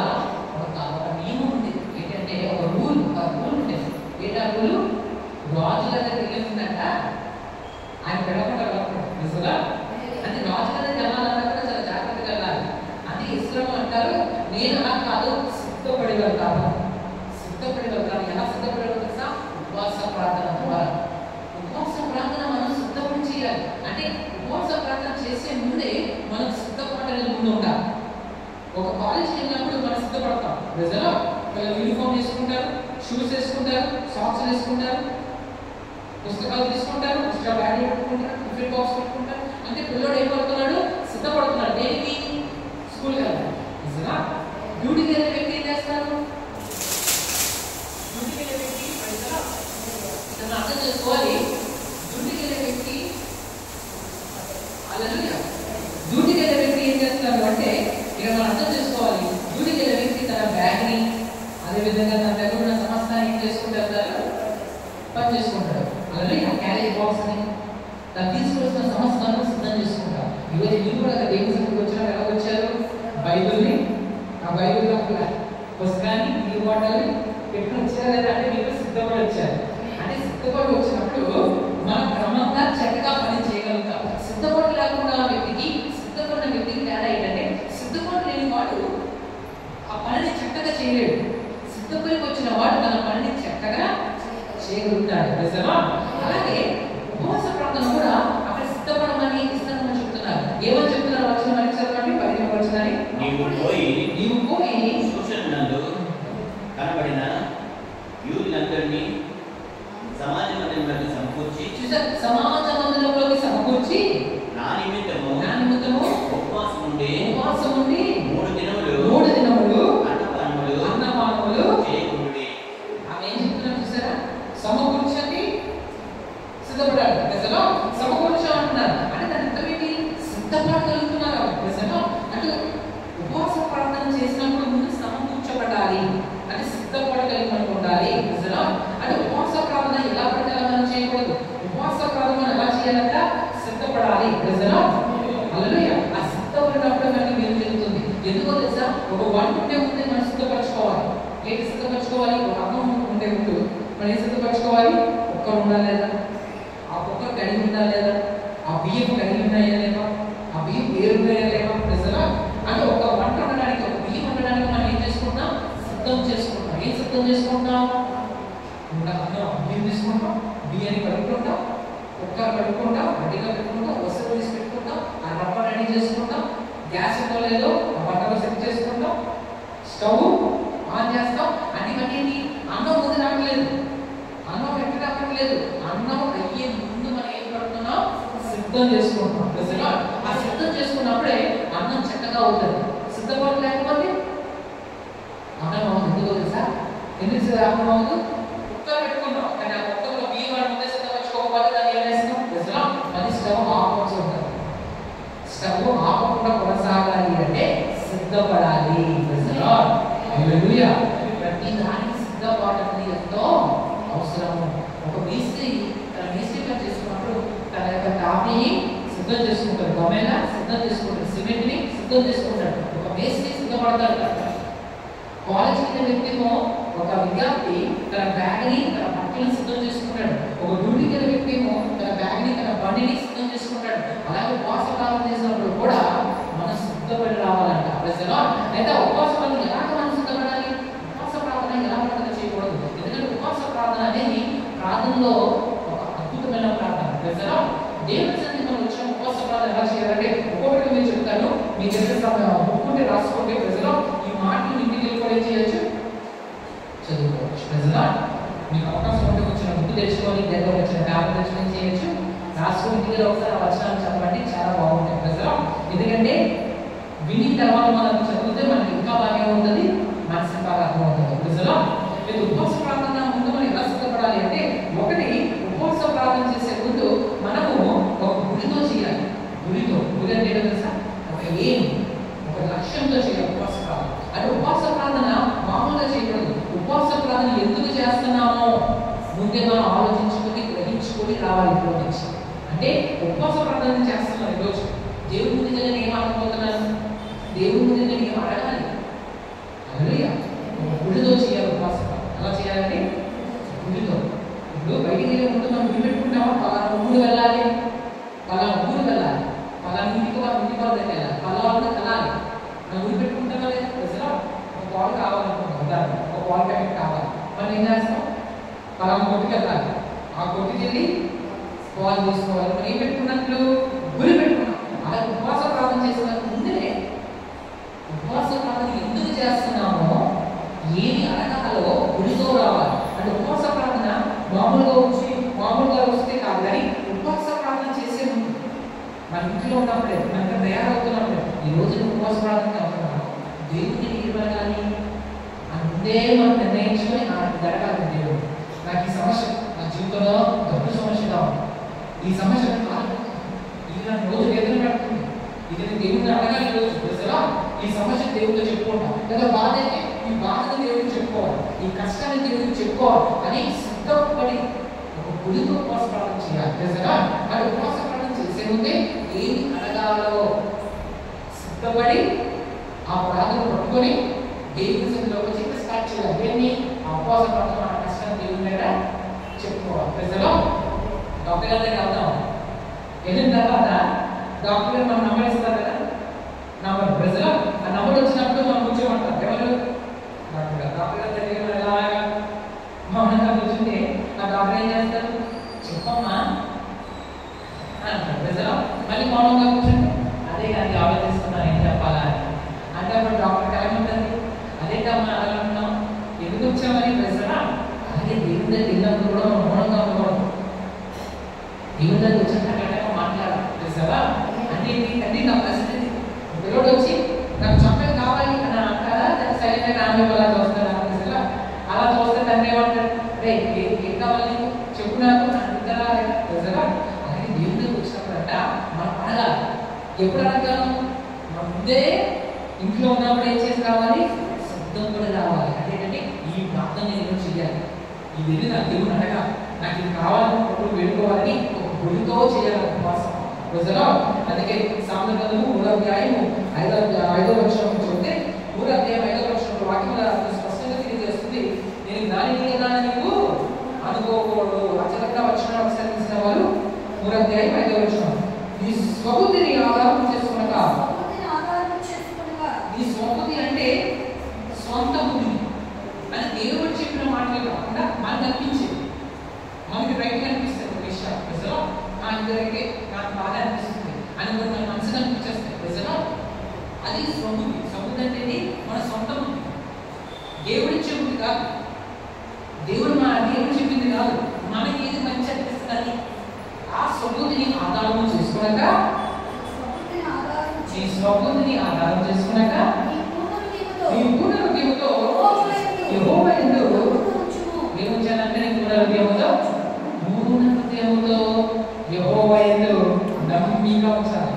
నియమం ఉంది. ఏంటంటే ఒక రూల్ ఉండేది. ఏంటా రూలు? రాజు దగ్గరికి వెళ్ళిందంట ఆయన వెళ్ళకుండా వెళ్ళకూడదు. అంటే రాజు దగ్గరికి వెళ్ళాలన్నా కూడా చాలా జాగ్రత్తగా వెళ్ళాలి. అంటే ఇస్లాం అంటారు నేను అలా కాదు సిద్ధపడి వెళ్తాను. ఎలా సిద్ధపడి వెళ్తా? ఉపవాస ప్రార్థన ద్వారా. ఉపవాస ప్రార్థన మనం సిద్ధపడి చేయాలి. అంటే ఉపవాస ప్రార్థన చేసే ముందే మనం సిద్ధపడే ముందు ఉండాలి. ఒక కాలేజ్కి వెళ్ళినప్పుడు మనం సిద్ధపడతాం. ప్రజలు యూనిఫామ్ వేసుకుంటారు, షూస్ వేసుకుంటారు, సాక్స్ వేసుకుంటారు, పుస్తకాలు తీసుకుంటారు, పుస్తకాలు బ్యాగ్ పెట్టుకుంటారు, టిఫిన్ బాక్స్ పెట్టుకుంటారు. అంటే పిల్లడు ఏం పడుతున్నాడు? సిద్ధపడుతున్నాడు. దేనికి? స్కూల్కి వెళ్ళాలి. డ్యూటీకి వెళ్ళే వ్యక్తి ఏం చేస్తారు? డ్యూటీకి వెళ్ళే వ్యక్తి అర్థం చేసుకోవాలి. డ్యూటీకి వెళ్ళే వ్యక్తి డ్యూటీకి వెళ్ళే వ్యక్తి ఏం చేస్తారు అంటే ఇక్కడ మనం అర్థం చేసుకోవాలి. డ్యూటీకి వెళ్ళే వ్యక్తి తన బ్యాగ్ని అదేవిధంగా తన దగ్గర ఉన్న సమస్తాన్ని ఏం చేసుకుంటారు? పని చేసుకుంటాడు. అలాగే ఆ క్యారేజ్ బాక్స్ అని తను తీసుకొచ్చిన సమస్తాన్ని సిద్ధం చేసుకుంటారు. ఈరోజు మీరు కూడా దేవుని సన్నిధికి వచ్చినప్పుడు ఎలా వచ్చారు? బైబిల్ని ఆ బైబిల్లో పుస్తకాన్ని ఈ వాటర్ని పెట్టుకుని వచ్చారు లేదా అంటే మీరు సిద్ధపడి వచ్చారు. అంటే సిద్ధపడి వచ్చినప్పుడు మనం క్రమంగా చక్కగా పని చేయగలుగుతాం. సిద్ధపడి లేకుండా వ్యక్తికి సిద్ధపడిన వ్యక్తికి తేడా ఏంటంటే సిద్ధపడి లేని వాడు ఆ పనిని చక్కగా చేయలేడు. సిద్ధపడి వచ్చిన వాడు తన పనిని చక్కగా చేయగలుగుతాడు. అలాగే ఉపవాస ప్రార్థన కూడా అక్కడ సిద్ధపడమని ఇస్తామని చెప్తున్నారు. ఏమని చెప్తున్నారు? వచ్చిన మనకి చదవండి. 15వ వచనాన్ని నీవు పోయి సుషానందు కనబడిన యూదులందరినీ సమాజ మందిరంలోకి సమకూర్చి నా నిమిత్తము ఉపవాసం ఉండి 3 దినములు అన్నపానములు చేయకూడదు. ఆమె ఏం చెప్తున్నారు చూసారా? సమకూర్చండి, సిద్ధపడాలి. ప్రజలు సమకూర్చు అంటున్నారు. అంటే దాని అర్థం ఏంటి? సిద్ధపడగలుగుతున్నారు. ప్రజలు అంటే ఉపవాస ప్రార్థన చేసినప్పుడు ముందు సమకూర్చబడాలి. అంటే సిద్ధపడగలిగి ఉండాలి. ప్రజలు అంటే ఉపవాస ప్రార్థన ఎలా పడితే అలా మనం చేయకూడదు. ఉపవాస ప్రార్థన ఎలా చేయాలంట? సిద్ధపడాలి. ప్రజలు హల్లెలూయా. ఆ సిద్ధపడినప్పుడు మనకి ఏం జరుగుతుంది? ఎందుకో తెలుసా? ఒక వంట ఉండే ముందే మనం సిద్ధపరచుకోవాలి. ఏంటి సిద్ధపరచుకోవాలి? ఒక అన్నం ఉండే ముందు మనం ఏం సిద్ధపరచుకోవాలి? కుక్కర్ ఉండాలి లేదా? ఆ కుక్కర్ కడిగి ఉండాలి లేదా? ఆ బియ్యం కడిగి ఉన్నాయా లేవా? ఆ బియ్యం వేరున్నాయా లేవా? ప్రజలు అంటే ఒక వంట ఉండడానికి, ఒక బియ్యం ఉండడానికి మనం ఏం చేసుకుంటాం? సిద్ధం చేసుకుంటాం. ఏం సిద్ధం చేసుకుంటాం? బియ్యం తీసుకుంటాం, బియ్యాన్ని కడుక్కుంటాం, కుక్కర్ కడుక్కుంటాం, రెడీగా పెట్టుకుంటాం, వస్తువులు తీసి పెట్టుకుంటాం, ఆ డబ్బా రెడీ చేసుకుంటాం, గ్యాస్ ఉందో లేదో ఆ బట్ట వాటర్ సెట్ చేసుకుంటాం, స్టవ్ ఆన్ చేస్తాం. అది మనకి అన్నం ముందు రావట్లేదు, అన్నం ఎక్కడ రావట్లేదు, అన్నం అయ్యే ముందు మనం ఏం పడుతున్నాం, సిద్ధం చేసుకుంటాం. ఆ సిద్ధం చేసుకున్నప్పుడే అన్నం చక్కగా అవుతుంది. సిద్ధపడి లేకపోతే అన్నం అవుతుంది. ఎందుకు తెలుసా? ఎందుకు అన్నం అవుతుంది? కుక్కర్ పెట్టుకుంటాం, కానీ ఆ కుక్కర్లో బియ్యం వాడి ముందే సిద్ధపరచుకోకపోతే దాన్ని ఏం వేస్తాం? అది స్టవ్ ఆపవచ్చు ఉంటుంది. స్టవ్ ఆపకుండా కొనసాగాలి అంటే సిద్ధపడాలి. హల్లెలూయా. ప్రతి దానికి సిద్ధపడటం ఎంతో అవసరము. ఒక మేస్త్రి తన మేస్త్రి పని చేసుకున్నప్పుడు తన యొక్క టాపీని సిద్ధం చేసుకుంటాడు, గమేలా సిద్ధం చేసుకుంటాడు, సిమెంట్ని సిద్ధం చేసుకుంటాడు. ఒక మేస్త్రి సిద్ధపడతాడు. కాలేజీకి వెళ్ళిన వ్యక్తిమో ఒక విద్యార్థి తన బ్యాగ్ని తన బట్టలను సిద్ధం చేసుకుంటాడు. ఒక డ్యూటీకి వెళ్ళిన వ్యక్తిమో తన బ్యాగ్ని తన బండిని సిద్ధం చేసుకుంటాడు. అలాగే ఉపవాస ప్రార్థన చేసినప్పుడు కూడా మనం సిద్ధపడి రావాలంట. అయితే ఉపవాస ప్రార్థన ఎలాగ మనం సిద్ధపడాలి? ఉపవాస ప్రార్థన ఎలా ప్రార్థన చేయకూడదు? ఎందుకంటే ఉపవాస ప్రార్థన అనేది ప్రార్థనలో ఒక అద్భుతమైన ప్రార్థన. దేవుని సన్నిధికి మనం వచ్చిన ఉపవాస ప్రార్థన ఎలా చేయాలంటే ఒక్కొక్కటి మీరు చెప్తాను, మీ దగ్గర ఒక్కొక్కటి రాసుకోండి. ప్రజలు ఈ మాటలు ఇంటికి వెళ్ళిపోయి చేయొచ్చు, చదువుకోవచ్చు. ప్రజలు మీకు అవకాశం ఉంటే వచ్చిన బుక్ తెచ్చుకొని దగ్గర వచ్చిన పేపర్ తెచ్చుకొని చేయొచ్చు, రాసుకొని ఇంటికి ఒకసారి వచనాలు చదవండి, చాలా బాగుంటాయి. ప్రజలు ఎందుకంటే విని తర్వాత మనం చదివితే మనకి ఇంకా బాగా ఉంటుంది, మనసు బాగా అర్థమవుతుంది. ప్రజలు మీరు ఉపవాస ప్రార్థన ముందు మనం ఎలా సిద్ధపడాలి అంటే, ఒకటి ఉపవాస ప్రార్థన చేసే ముందు మనము ఒక గుడితో చేయాలి. గుడి అంటే తెలుసా? ఒక ఒక లక్ష్యంతో చేయాలి ఉపవాస ప్రార్థన. అంటే ఉపవాస ప్రార్థన మామూలుగా చేయకూడదు. ఉపవాస ప్రార్థన ఎందుకు చేస్తున్నామో ముందే మనం ఆలోచించుకొని గ్రహించుకొని రావాలి. ఇంట్లో నుంచి అంటే ఉపవాస ప్రార్థన చేస్తున్నాను ఈరోజు, దేవుడి ముందు నేను ఏం అడగబోతున్నాను, దేవుడి ముందు నేను ఏం అడగాలి. హల్లెలూయా. గుడితో చేయాలి ఉపవాస ప్రార్థన. ఎలా చేయాలంటే గుడితో. ఇప్పుడు బయటికి వెళ్ళే ముందు మనం గుడి పెట్టుకుంటామా, పలానా ఊరు వెళ్ళాలి, పలానా ఊరు వెళ్ళాలి, పలానా ఇంటికి వాళ్ళు వెళ్ళాలి, పలానా కలాలి, మనం గుడి పెట్టుకుంటామా లేదా? ప్రజలు ఒక పాలు కావాలనుకుంటాం, ఉదాహరణ ఒక పాలు ప్యాకెట్ కావాలి, మనం ఏం చేస్తాం? పలానా కొట్టుకు వెళ్ళాలి, ఆ కొట్టుకు వెళ్ళి పాలు తీసుకోవాలి. మనం ఏం పెట్టుకున్నట్లు గుడి పెట్టుకున్నాం. అలా ఉపవాస ప్రార్థన చేసిన ముందే ఉపవాస ప్రార్థన ఎందుకు చేస్తున్నామో, ఏది అడగాలో గుడితో రావాలి. అంటే ఉపవాస ప్రార్థన మామూలుగా వస్తే కాదు, కానీ ఉపవాస ప్రార్థన చేసే ముందు మన ఇంట్లో ఉన్నప్పుడే, మనకి తయారవుతున్నప్పుడే, ఈ రోజు ఉపవాస ప్రార్థన అవుతున్నాము, దేవుడిని నిలబడాలి అంతే మనం నిర్ణయించుకొని జరగాలి. దేవుడు నాకు ఈ సమస్య, నా జీవితంలో డబ్బు సమస్యగా ఉంది, ఈ సమస్య ఇది నాకు రోజు వేదన పెడుతుంది, ఇది నేను దేవుడిని అడగాలి రోజు. ఈ సమస్య దేవుడితో చెప్పుకుంటాం, లేదా బాధ అయితే ఈ బాధను దేవుడికి చెప్పుకోవాలి, ఈ కష్టాన్ని దేవుడికి చెప్పుకోవాలి అని సిద్ధపడి ఒక గుడితో ఉపవాస ప్రార్థన చేయాలి. అది ఉపవాస ప్రార్థన చేసే ముందే ఏమి అడగాలో సిద్ధపడి ఆ ప్రార్థన పట్టుకొని దేవుని సన్నిధిలోకి వచ్చి స్టార్ట్ చేయాలి. దేన్ని? ఆ ఉపవాస ప్రార్థన మన కష్టాన్ని దేవుని దగ్గర చెప్పుకోవాలి. ప్రజలు డాక్టర్ గారి దగ్గర వెళ్తాం, వెళ్ళిన తర్వాత డాక్టర్ గారు మనం నంబర్ ఇస్తారు కదా, నంబర్. ప్రజలు ఆ నంబర్ వచ్చినప్పుడు మనం కూర్చోమంటారు. ఎవరు? డాక్టర్ గారి దగ్గర ఎలాగా మౌనంగా కూర్చుంటే ఆ డాక్టర్ ఏం చేస్తారు? చెప్పమ్మా అంటారు. ప్రజలు మళ్ళీ మౌనంగా కూర్చుంటే అదే కానీ ఆలోచిస్తున్నాను ఏం చెప్పాలా అంటే అప్పుడు డాక్టర్కి ఎలాగుంటుంది? అదేంటమ్మా అలాగంటున్నాం, ఎందుకు వచ్చామని. ప్రజలు అలాగే దేవుని దగ్గర వెళ్ళినప్పుడు కూడా మనం మౌనంగా ఉండకూడదు. దేవుని దగ్గర వచ్చినట్టు మాట్లాడాలి. ప్రజలా అంటే తండ్రి నా పరిస్థితి, పిల్లడు వచ్చి నాకు చక్కగా కావాలి అని అంటారా, దాన్ని సైలెంట్గా నాన్న అలా చూస్తారా? ప్రజలు అలా చూస్తే తండ్రి ఏమంటారు? రే ఏం కావాలి నీకు చెప్పు నాకు అంటారా? ప్రజలు అలాగే దేవుని దగ్గర వచ్చినప్పుడు అంట మనం అడగాలి. ఎప్పుడు అడగాలి? ముందే ఇంట్లో ఉన్నప్పుడు ఏం చేసి రావాలి? సిద్ధం కూడా రావాలి. అంటే ఏంటంటే ఈ ప్రార్థన నేను చేయాలి, ఇది వెళ్ళి నాకు దేవుని అడగాలి, నాకు ఇది కావాలనుకున్నప్పుడు వేడుకోవాలని ఒక గుడితో చేయాలి ఉపవాసం. ప్రజలు అందుకే సామెతల గ్రంథము 3వ అధ్యాయము 5వ వచనం చూస్తే 3వ అధ్యాయం 5వ వచనంలో వాక్యం స్పష్టంగా తెలియజేస్తుంది, నేను జ్ఞానిని కదా నీవు అనుకోకూడదు. అచలంగా వచ్చిన ఒకసారి తీసిన వారు 3వ అధ్యాయం 5వ వచనం, నీ స్వబుద్ధిని ఆధారం చేసుకునక. నీ స్వబుద్ధి అంటే సొంత బుద్ధి అని దేవుడు చెప్పిన మాటలు కాకుండా మనకు అనిపించేది, మనకి రైట్ అనిపిస్తుంది ఒక విషయం. ప్రజలు ఇద్దరికి నాకు బాగా అనిపిస్తుంది అని మన మనసుకు అనిపించేస్తాయి. ప్రజలు అది స్వబుద్ధి. స్వబుద్ధి దేవుడు చెప్పింది కాదు, దేవుడు చెప్పింది కాదు, మనకి ఏది మంచి అనిపిస్తుంది ఆ స్వబుద్ధిని ఆధారం చేసుకున్నాక, ఈ స్వబుద్ధిని ఆధారం చేసుకున్నాక నీ పూర్ణ హృదయంతో యెహోవా యందు ఏముంచాలంటే నీ పూర్ణ హృదయంతో యెహోవా యందు నమ్మిక ఉంచాలి.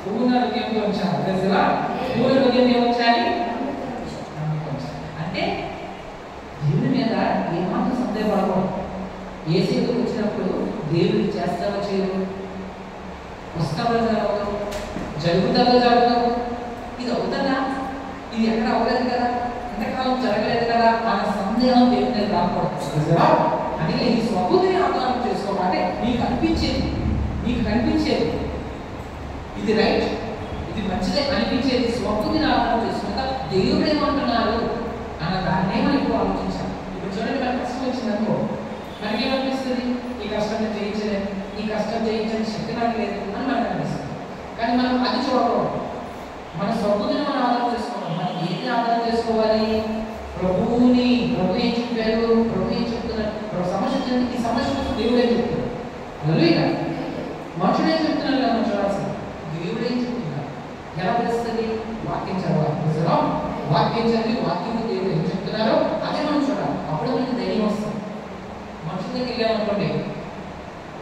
పూర్ణ హృదయంతో ఉంచాలి. తెలుసా? పూర్ణ హృదయం ఏముంచాలి? నమ్మిక ఉంచాలి. అంటే దేవుని మీద ఏమాత్రం సందేహపడకూడదు. యేసుకు వచ్చినప్పుడు దేవుడికి చేస్తావో చేయరు, వస్తావో జరగదు, జరుగుతావో జరగదు, ఇది అవుతుందా, ఇది ఎక్కడ అవ్వలేదు కదా, ఎంతకాలం జరగలేదు కదా అన్న సందేహం దేవుని మీద రాకూడదు. అందుకే ఈ స్వబుద్ధిని ఆధారం చేసుకోవాలంటే నీకు కనిపించేది ఇది రైట్, ఇది మంచిదే అనిపించేది స్వబుద్ధిని ఆధారం చేసుకుంటా దేవుడు ఏమంటున్నారు అన్న దాన్నే మనం ఇప్పుడు ఆలోచించాలి. ఇప్పుడు చూడండి, మనకు కష్టం వచ్చిందనుకో మనకేమనిపిస్తుంది? ఈ కష్టం జయించలేదు, ఈ కష్టం జయించని శక్తి నాకు లేదు అని మనకు అనిపిస్తుంది. కానీ మనం అది చూడకూడదు. మన స్వబుద్ధిని మనం ఆధారం చేసుకోవాలి. మనం ఏది ఆధారం చేసుకోవాలి? ప్రభువుని. ప్రభు ఏం చెప్పారు? ప్రభు ఏం చెప్తున్నారు? సమస్య ఈ సమస్య కోసం దేవుడు ఏం చెప్తున్నారు? హల్లెలూయా. మనుషుడు ఏం చెప్తున్నారు కదా మనం చూడాల్సింది. దేవుడు ఏం చెప్తున్నారు? ఎలా తెలుస్తుంది? వాక్యం చదవాలి. వాక్యం చదివి వాక్యం దేవుడు ఏం చెప్తున్నారో అదే మనం చూడాలి. అప్పుడు మనకి ధైర్యం వస్తుంది. మనుషుల దగ్గరికి వెళ్ళామనుకోండి,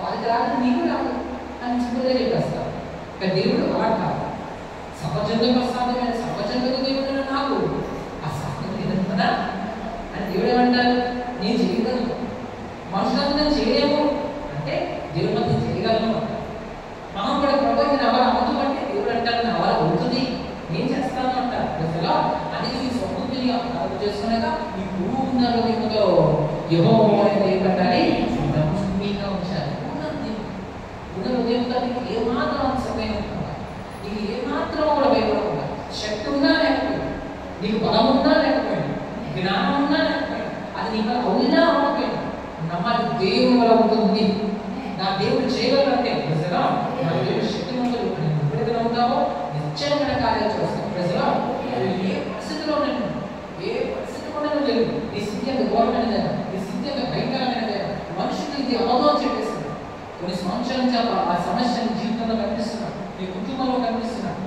వాళ్ళకి రాదు, నీకు రాదు అని సింపుల్గా చెప్పేస్తారు. కానీ దేవుడు అలా కాదు. సర్వజనులకు అసాధ్యమైన సర్వజనులకు దేవుడు నాకు అసాధ్యం లేదని కదా అని దేవుడు ఏమంటారు? నేను చేయగలను, మనుషులంతా నేను చేయలేము అంటే దేవుడు మాత్రం చేయగలను అంటారు. మనం కూడా ప్రభుత్వం ఎవరు అవ్వదు అంటే దేవుడు అంటారు ఎవరు అవుతుంది, నేను చేస్తాను అంటారు. ప్రజలా అందుకే ఈ స్వబుద్ధిని అర్థం చేసుకున్నాక ఈ పూర్ణ హృదయంతో యెహోవా ఏమంటాలి? నమ్మిక ఉంచాలి. పూర్ణ హృదయంతో నీకు ఏమాత్రం సమయం ఉంటుందా, నీకు ఏమాత్రం కూడా భయపడకుండా, శక్తి ఉన్నా లేకపోయినా, నీకు బలం ఉన్నా లేకపోయినా, జ్ఞానం ఉన్నా లేకపోయినా, అది నీకు అవునా అవ్వకపోయినా నమ్మాలి. దేవుని వల్ల ఉంటుంది. నా దేవుడు చేయగలంటే ప్రజలా నా దేవుడు శక్తివంతుడు అని ఎప్పుడైతే ఉంటావో నిశ్చయమైన కార్యాలు చేస్తాం. ప్రజలా ఏ పరిస్థితిలో నేను ఏ పరిస్థితి కూడా లేదు, నీ స్థితి అంత ఘోరమైనదైనా, నీ స్థితి అంత భయంకరమైనదైనా, మనుషులు ఇది అవ్వదు అని చెప్పేస్తున్నారు. కొన్ని సంవత్సరాల నుంచి ఆ సమస్య నీ జీవితంలో కనిపిస్తున్నాడు, నీ కుటుంబంలో కనిపిస్తున్నాడు.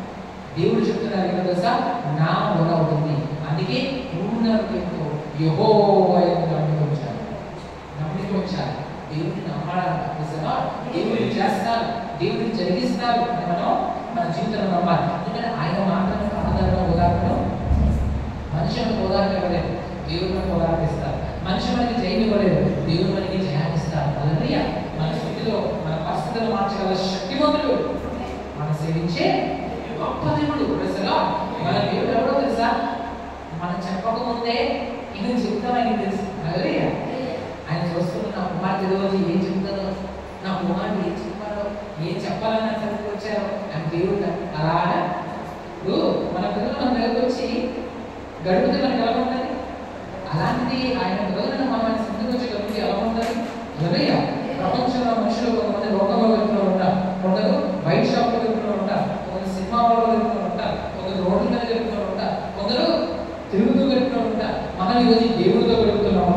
దేవుడు చెప్తున్నారు ఏమో తెలుసా? నా వల్ల అవుతుంది. అందుకే పూర్ణ హృదయంతో యెహోవా యందు నమ్మిక ఉంచాలి. దేవుడిని నమ్మాలంట. దేవుడిని చేస్తారు, దేవుడిని జరిగిస్తారు అని మనం మన జీవితంలో నమ్మాలి. ఎందుకంటే ఆయన మాత్రమే ఆధారణ ఉదాహరణ. మనిషి మనకు ఉదాహరణ ఇవ్వలేదు, దేవుడు మనకు ఉదాహరణ ఇస్తారు. మనిషి మనకి జయం ఇవ్వలేదు, దేవుడు మనకి జయాన్నిస్తారు. హల్లెలూయా. మన స్థితిలో మన పరిస్థితులు మార్చగల శక్తివంతుడు, మనం సేవించే గొప్ప దేవుడు. మన దేవుడు ఎవరో తెలుసా? మనం చెప్పకముందే ఇది చెప్తాం ఆయనకి తెలుసు. హల్లెలూయా. ఆయన చూస్తున్న నా కుమార్తె రోజు ఏం చెప్తారో, నా కుమార్తె ఏం చెప్పారో, ఏం చెప్పాలని చదివి వచ్చారో అని దేవుడు అలాగా. మన పిల్లలు మన దగ్గరకు వచ్చి గడుపుతే మనకి ఎలా ఉంటుంది? అలాంటిది ఆయన పిల్లలను మన స్థితికి వచ్చి గడుపుతే ఎలా ఉంటుంది? హల్లెలూయా. ప్రపంచంలో మనుషులు కొంతమంది లోకంలో వెళ్తూ ఉంటారు, కొందరు బైక్ షాప్లో వెళ్తూ ఉంటారు, కొందరు సినిమా హాల్లో వెళ్తూ ఉంటారు, కొందరు రోడ్ల మీద వెళ్తూ ఉంటారు, కొందరు తిరుగుతూ వెళ్తూ ఉంటారు. మనం ఈరోజు దేవుడితో వెళ్తున్నాం.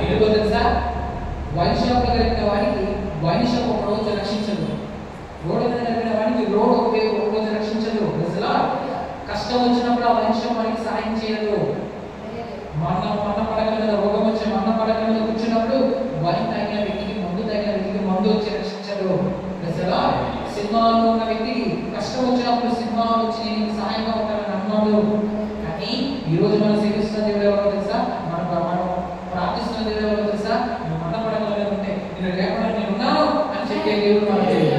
ఎందుకో తెలుసా? వైన్ షాప్లో కలిగిన వాడికి వైన్ షాప్ ఒక రోజు రక్షించదు, రోడ్డు మీద కలిగిన వాడికి రోడ్ ఒక రోజు రక్షించదు. అసలు కష్టం వచ్చినప్పుడు ఆ వైన్ షాప్ వాడికి సహాయం చేయదు. మన్న పడక మీద రోగం వచ్చి మన్న పడక మీద కూర్చున్నప్పుడు వైన్ తాగిన వ్యక్తికి మందు వచ్చి రక్షించదు. అసలు సినిమాలో ఉన్న వ్యక్తికి కష్టం వచ్చినప్పుడు సినిమా వచ్చి నేను సహాయంగా ఉంటానని అన్నాడు. కానీ ఈరోజు మనం సేవిస్తున్న దేవుడు ఎవరో తెలుసా? మనం ప్రార్థిస్తున్న దేవుడు ఎవరో తెలుసా? నువ్వు మన్న పడకలో ఉంటే నేను లేకుండా నేను ఉన్నాను అని చెప్పే దేవుడు మన దేవుడు.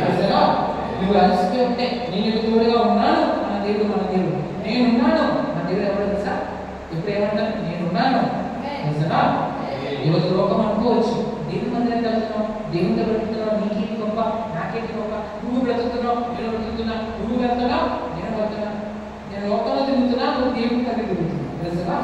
నువ్వు అలసిపోయి ఉంటే నేను తోడుగా ఉన్నాను మన దేవుడు. నేనున్నాను మన దేవుడు ఎవరో తెలుసా? ఇప్పుడు ఏమంటారు? నేనున్నాను. ఈరోజు లోకం అనుకోవచ్చు, దేవుని మందిరం వెళ్తున్నావు, దేవునితో బ్రతుకుతున్నావు, నీకేంటి గొప్ప, నాకేంటి గొప్ప, నువ్వు బ్రతుకుతున్నావు, నేను బ్రతుకుతున్నా, నువ్వు వెళ్తున్నావు, నేను వెళ్తున్నా, నేను లోకంలో తిరుగుతున్నా, నువ్వు దేవుని దగ్గర తిరుగుతున్నావు. తెలుసా?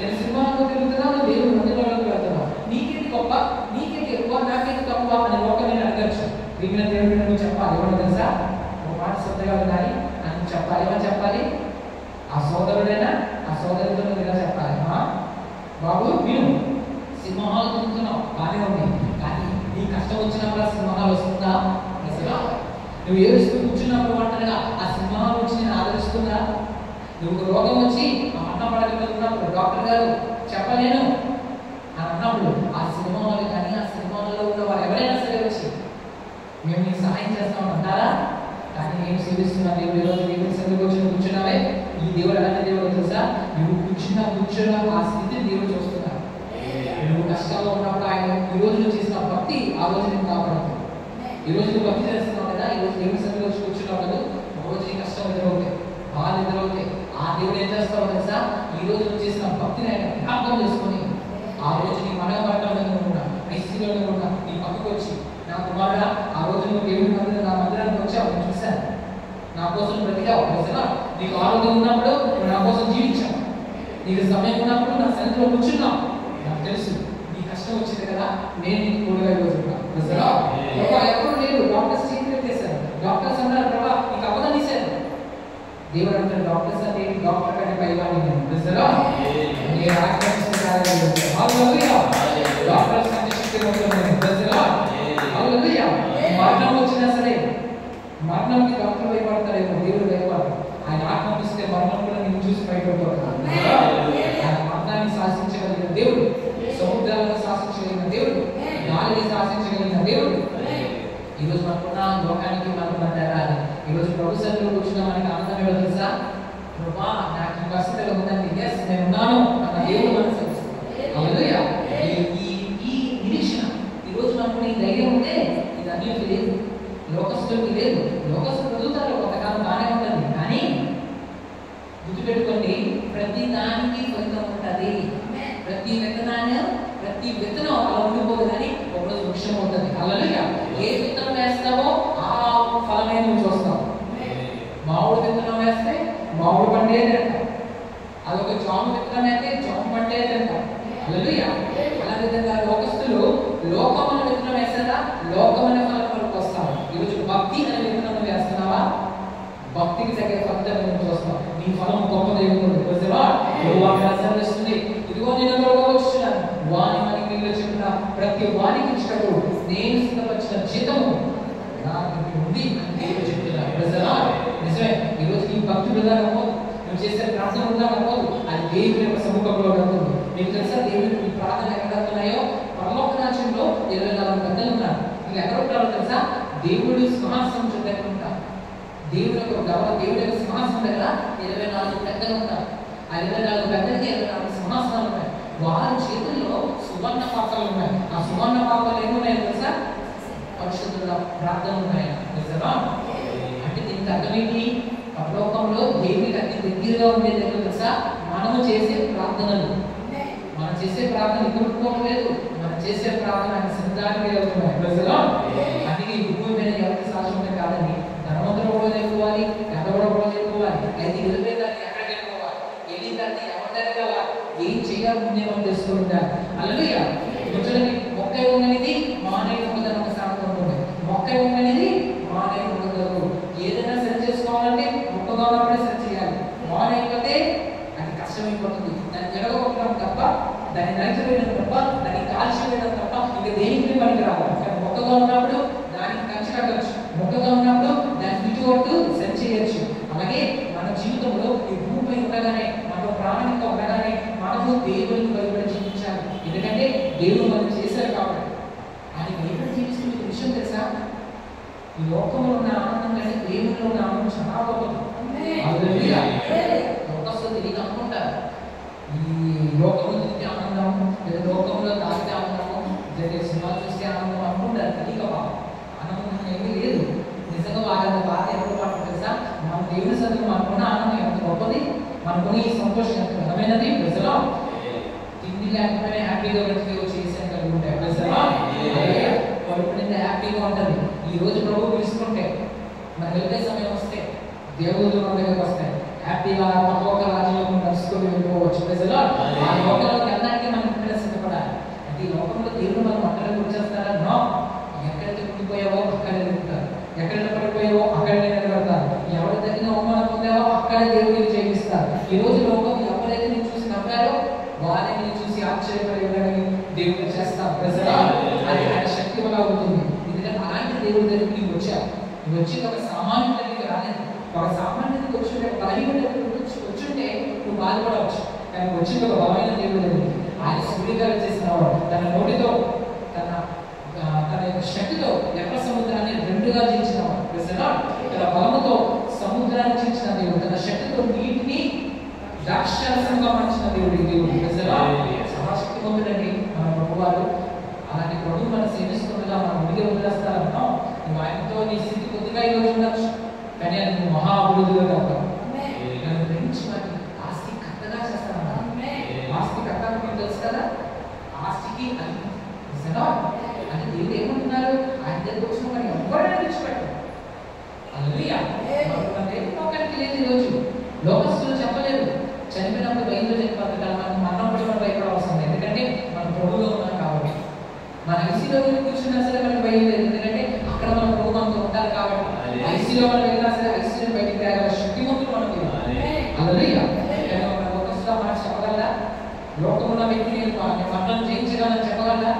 నేను సినిమాలో తిరుగుతున్నా, నువ్వు దేవుని మందిరంలోకి వెళ్తున్నావు. నీకేంటి గొప్ప, నీకేంటి ఎక్కువ, నాకేంటి తక్కువ అని లోకం నేను అడగచ్చు. వీళ్ళ దేవుడిని నువ్వు చెప్పాలి. ఎవరు తెలుసా? ఒక మాట శ్రద్ధగా ఉండాలి అని చెప్పాలి. ఏమని చెప్పాలి? ఆ సోదరుడైనా ఆ సోదరుడితో ఇలా చెప్పాలి, బాబు విను, సింహాలు తింటున్నావు బాగానే ఉంది, కానీ నీ కష్టం వచ్చినప్పుడు ఆ సింహాలు వస్తుందా? అసలు నువ్వు ఏడుస్తూ కూర్చున్నప్పుడు ఒంటరిగా ఆ సింహాలు వచ్చి నేను ఆదరిస్తుందా? నువ్వు రోగం వచ్చి అన్న పడగలుగుతున్నప్పుడు డాక్టర్ గారు చెప్పలేను అని అన్నప్పుడు ఆ సింహాలు కానీ ఆ సింహాలలో ఉన్న వారు ఎవరైనా సరే వచ్చి మేము నీకు సహాయం చేస్తామని అంటారా? కానీ నేను సేవిస్తున్నా దేవుడు, ఈరోజు దేవుడి సన్నిధికి వచ్చి కూర్చున్నావే, ఈ దేవుడు ఎలాంటి దేవుడు తెలుసా? నువ్వు కూర్చున్న ఆ స్థితిని దేవుడు చూస్తున్నాడు. నువ్వు కష్టాల్లో ఉన్నప్పుడు ఆయన ఈరోజు నువ్వు చేసిన భక్తి ఆ రోజు నేను కాపాడుతుంది. ఈరోజు నువ్వు భక్తి చేస్తున్నావు కదా, ఈరోజు దేవుడి సన్నిధికి వచ్చి కూర్చున్నావు కదా, ఒక రోజు నీ కష్టం ఎదురవుతాయి, బాధ ఎదురవుతాయి. ఆ దేవుడు ఏం చేస్తావు తెలుసా? ఈ రోజు నువ్వు చేసిన భక్తిని ఆయన జ్ఞాపకం చేసుకొని ఆ రోజు నీ మనగబట్టంలో ఉన్నా, ఐసీలో ఉన్నా, నీ పక్కకు వచ్చి నా కుమారుడా ఆ రోజు నువ్వు దేవుడి మందిరం నా మందిరానికి వచ్చావు, నేను చూశాను, నా కోసం బ్రతికావు తెలుసా? నీకు ఆరోగ్యం ఉన్నప్పుడు నువ్వు నా కోసం జీవించావు, నీకు సమయం ఉన్నప్పుడు నా సన్నిధిలో కూర్చున్నావు, నాకు తెలుసు నీ కష్టం వచ్చింది కదా, నేను నీకు తోడుగా తెలుసా? ఎవరు లేరు, డాక్టర్స్ ట్రీట్మెంట్ చేశారు, డాక్టర్స్ అన్నారు ప్రభా నీకు అవ్వదని ఇచ్చారు. దేవుడు అంటారు డాక్టర్స్ అంటే డాక్టర్ కంటే పైవాడి తెలుసా? డాక్టర్స్ అంటే శక్తివంతులు తెలుసా? మరణం వచ్చినా సరే మరణంకి డాక్టర్ భయపడతాడేమో, దేవుడు భయపడతాడు. ఆయన ఆత్మ ఇస్తే మరణం కూడా నేను చూసి భయపడిపోతాడు. ఆయన మరణాన్ని శాసించగలిగిన దేవుడు, సముద్రాలను శాసించగలిగిన దేవుడు, గాలిని శాసించగలిగిన దేవుడు. ఈరోజు మనకున్న లోకానికి మనకున్న తేడాలి. ఈరోజు ప్రభు సన్నిధిలో కూర్చున్న మనకి ఆనందం ఏదో తెలుసా? ప్రభా నాకు ఈ పరిస్థితిలో ఉందండి, ఎస్ నేను ఉన్నాను అన్న దేవుడు మనసు హల్లెలూయా. ఈ నిరీక్షణ ఈరోజు మనకు ఈ ధైర్యం ఉంటే ఇది అన్నిటికీ లేదు, లోకస్తులకి లేదు. లోకస్తులు చదువుతారు, కొంతకాలం బాగానే ఉంటుంది, కానీ గుర్తుపెట్టుకోండి ప్రతి దానికి ఫలితం ఉంటుంది. ప్రతి విత్తనం అలా ఉండిపోదు, కానీ ఒకరోజు వృక్షం అవుతుంది. హల్లెలూయా. ఏ విత్తనం వేస్తావో ఆ ఫలమే నువ్వు చూస్తావు. మామిడి విత్తనం వేస్తే మామిడి పండే తింటాం, అదొక జామ విత్తనం అయితే జామ పండే తింటాం. హల్లెలూయా. అలా విధంగా లోకస్తులు లోకమైన విత్తనం వేస్తారా, లోకమైన ఫలం వస్తావు. ఈరోజు భక్తి అనే విత్తనం వేస్తున్నావా, భక్తికి తగ్గ ఫలితం నువ్వు చూస్తావు. నీ ఫలం గొప్పది తెలుస్తుంది. ఇదిగో నేను వచ్చున్నాను, వాని మనకి వీళ్ళు చెప్పిన ప్రతి వానికి ఇచ్చినప్పుడు నేను సిద్ధపరిచిన జీతము నాకు ఉంది అని దేవుడు చెప్తున్నారు. నిజమే. ఈరోజు నీ భక్తి వృధా కాకపోదు, నువ్వు చేసే ప్రార్థన వృధా కాకపోదు, అది దేవుని యొక్క సముఖంలో వెళ్తుంది. మీకు తెలుసా దేవుని మీ ప్రార్థన ఎక్కడ వెళ్తున్నాయో? పరలోక రాజ్యంలో 24 గంటలు ఉన్నారు. మీరు ఎక్కడ ఉంటారో తెలుసా? దేవుడు సింహాసనం దగ్గర ఉంటారు. దేవుడి యొక్క సింహాసనం దగ్గర 24 గంటలు ఉంటారు. ఆ 24 గంటలకి 24 సింహాసనాలు ఉన్నాయి. వారి చేతుల్లో సువర్ణ పాత్రలు ఉన్నాయి. ఆ సువర్ణ పాత్రలు ఏమున్నాయో తెలుసా? పరిశుద్ధుల ప్రార్థన ఉన్నాయి. అంటే దీనికి అర్థమేంటి? పరలోకంలో దేవుడికి అతి దగ్గరగా ఉండేది ఏంటో తెలుసా? మనము చేసే ప్రార్థనలు. మనం చేసే ప్రార్థన ఎదుర్కోవట్లేదు, మనం చేసే ప్రార్థన ఆయన సిద్ధానికి వెళ్తున్నాయి. అందుకే ఈ భూమి మీద ఎవరికి శాశ్వతం కాదని ధనవంతుడు కూడా చెప్పుకోవాలి, పెద్దవాడు కూడా చెప్పుకోవాలి. అయితే ఎదురుదాన్ని ఎక్కడ చెప్పుకోవాలి, ఎలిదాన్ని ఎవరి కావాలి, ఏం చేయాలి ముందే మనం తెలుసుకుంటారు. హల్లెలూయా. చూడండి, మొక్క ఉన్నది మానవ ఉన్నదని ఒక సామెత ఉంటుంది. మొక్క ఉన్నది మానవ ఉండదు. ఏదైనా సరి చేసుకోవాలంటే మొక్కగా ఉన్నప్పుడే సరి చేయాలి. మానైపోతే అది కష్టమైపోతుంది. దాన్ని జరగొట్టడం తప్ప, దాన్ని నడిచివేయడం తప్ప, దాన్ని కాల్చివేయడం తప్ప ఇంకా దేనికి పనికి రావాలి. కానీ మొక్కగా ఉన్నప్పుడు దానికి కంచి కట్టచ్చు, మొక్కగా ఉన్నప్పుడు దాన్ని చుట్టుకొట్టు సరి చేయొచ్చు. అలాగే మన జీవితంలో ఈ భూమిపై ఉండగానే, మన ప్రాణంగా ఉండగానే మనము దేవుడిని భయపడి జీవించాలి. ఎందుకంటే దేవుడు మనం చేశారు కాబట్టి. ఆయన భయపడి జీవిస్తున్న విషయం తెలుసా? ఈ లోకంలో ఉన్న ఆనందం కంటే దేవుడిలో ఉన్న ఆనందం చాలా గొప్పది. లోకస్తులు తిరిగి అనుకుంటారు ఈ లోకంలో తిరిగి ఆనందం, లేదా లోకంలో తాగితే ఆనందము, జరిగే సినిమా చూస్తే ఆనందం అనుకుంటారు. తెలియక ఆనందం ఏమీ లేదు. నిజంగా వాళ్ళ బాధ ఎప్పుడు పడుతుంది తెలుసా? మన దేవుడి సన్నిధిలో మనకున్న ఆనందం ఎంత గొప్పది, మనకున్న ఈ సంతోషం ఎంత ఘనమైనది. ప్రజలు తిండి లేకపోతే హ్యాపీగా బ్రతికి చేసాను కలిగి ఉంటాయి. కడుపు హ్యాపీగా ఉంటుంది. ఈ రోజు ప్రభు పిలుచుకుంటే మనకు వెళ్ళే సమయం వస్తే దేవుడు మన దగ్గరకు వస్తాయి. హ్యాపీగా ఒక్కొక్క రాజ్యంలో నడుచుకొని వెళ్ళిపోవచ్చు. ప్రజలు ఆ లోకంలోకి వెళ్ళడానికి మనం ఇక్కడ సిద్ధపడాలి. అంటే ఈ లోకంలో దేవుడు మనం ఒక్కరికి వచ్చేస్తారా? నో. ఎక్కడైతే ఉండిపోయావో అక్కడే ఉంటారు, ఎక్కడైతే పడిపోయావో అక్కడే నిలబడతారు, ఎవరి దగ్గర అవమానం పొందావో అక్కడే దేవుడికి చేయిస్తారు. ఈ రోజు లోకం ఎవరైతే నేను చూసి నమ్మారో వారిని నేను చూసి ఆశ్చర్యపడేవాడని దేవుడు చేస్తాం. ప్రజలు అది ఆయన శక్తి వల్ల అవుతుంది. ఎందుకంటే అలాంటి దేవుడి దగ్గరికి నీవు వచ్చావు. నువ్వు వచ్చి ఒక సామాన్యుడి దగ్గరికి రాలేదు. ఒక సామాన్యుడికి వచ్చి బలహీన వచ్చుంటే నువ్వు బాధపడవచ్చు. కానీ వచ్చి ఒక బలమైన దేవుడి దగ్గరికి ఆయన సూర్యగారు చేసినవాడు. తన నోటితో తన యొక్క శక్తితో ఎర్ర సముద్రాన్ని రెండుగా చేసినవాడు. తన బలముతో సముద్రాన్ని చేసిన దేవుడు, తన శక్తితో నీటిని ద్రాక్షారసంగా మార్చిన దేవుడు. సహాశక్తివంతుడండి మన ప్రభువారు. అలాంటి ప్రభు మనం సేవిస్తుండగా మనం ఉడిగే వదిలేస్తారన్నాం. నువ్వు ఆయనతో నీ స్థితి కొద్దిగా ఈ రోజు ఉండొచ్చు, కానీ అది నువ్వు మహాభివృద్ధిలో కావు. నన్ను ప్రేమించి వాటి ఆస్తి కట్టగా చేస్తానన్నా. ఆస్తి కట్టాలి మీకు తెలుసు కదా, ఆస్తికి అది అంటే దేవుడు ఏమంటున్నారు, ఆయన దగ్గర వచ్చిన మరి ఎవరైనా విడిచిపెట్టారు. లోకానికి లేదు ఈరోజు. లోకస్తులు చెప్పలేదు చనిపోయినప్పుడు బయలు చెప్పాలి, మనం మరణప్పుడు మనం భయపడవలసింది. ఎందుకంటే మన ప్రభువులో ఉన్నాం కాబట్టి. మన ఐసీలో కూర్చున్నా సరే మనకు భయం లేదు, ఎందుకంటే అక్కడ మన ప్రభు మనతో ఉంటారు కాబట్టి. ఐసీలో మనం వెళ్ళినా సరే ఐసీలో బయటికి రాగల శక్తివంతులు మనకు. లోకస్తుగా మనం చెప్పగలరా? లోకమున్న వ్యక్తి నేను మరణం జయించగలని చెప్పగలరా?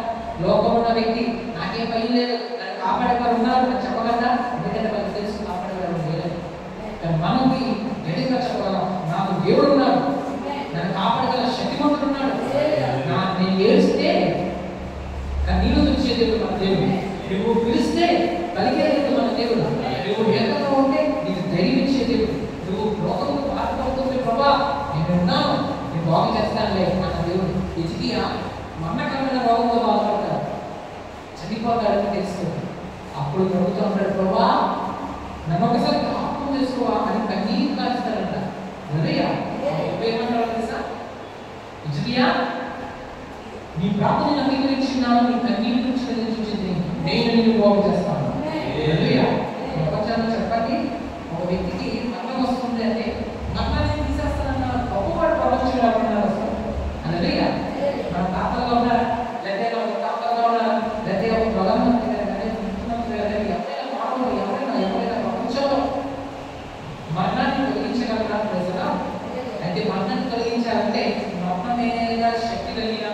లోకమున్న వ్యక్తి నాకేం భయం లేదు, నన్ను కాపాడేవారు ఉన్నారు అని చెప్పగలరా? ఎందుకంటే మనకు తెలుసు కాపాడేవారు లేదు. కానీ మనకి గట్టిగా చెప్పగలం, నాకు దేవుడు ఉన్నాడు, నన్ను కాపాడగల శక్తివంతుడు ఉన్నాడు. నేను ఏడిస్తే నీళ్ళు తుడిచే దేవుడు మన దేవుడు. నువ్వు పిలిస్తే పలికే దేవుడు మన దేవుడు. నువ్వు ఏకంగా ఉంటే నీకు ధైర్యం ఇచ్చే దేవుడు. నువ్వు లోకంలో బాధపడుతుంది, ప్రభా నేను ఉన్నాను, నేను బాగు చేస్తానులే అన్న దేవుడు. హిజ్కియా మరణకరమైన రోగంతో బాధపడతాడు, చనిపోతాడని తెలుస్తుంది. అప్పుడు ప్రభుత్వం అంటాడు, ప్రభా నన్ను ఒకసారి జ్ఞాపకం చేసుకోవా అని కన్నీరు కాల్చుతాడంట. ఏమంటాడు తెలుసా? హిజ్కియా నీ ప్రార్థన అంగీకరించినాను, నీ కన్నీరు నుంచి చూసింది, నేను నిన్ను బాగు చేస్తాను. ప్రపంచంలో చెప్పండి, ఒక వ్యక్తికి మరణం వస్తుంది అంటే మరణాన్ని తీసేస్తానన్న గొప్పవాడు ప్రపంచంలో ఉన్నారు అసలు. అందులో మన తాతలుగా ఉన్నారా, లేదా ఒక తాతలుగా ఉన్నారా, లేదా ఒక ప్రధానమంత్రి గారు, ముఖ్యమంత్రి గారు, ఎవరైనా ప్రపంచంలో మరణాన్ని కలిగించగలరా? ప్రజలా అయితే మరణాన్ని కలిగించాలంటే మరణం మీద శక్తి కలిగిన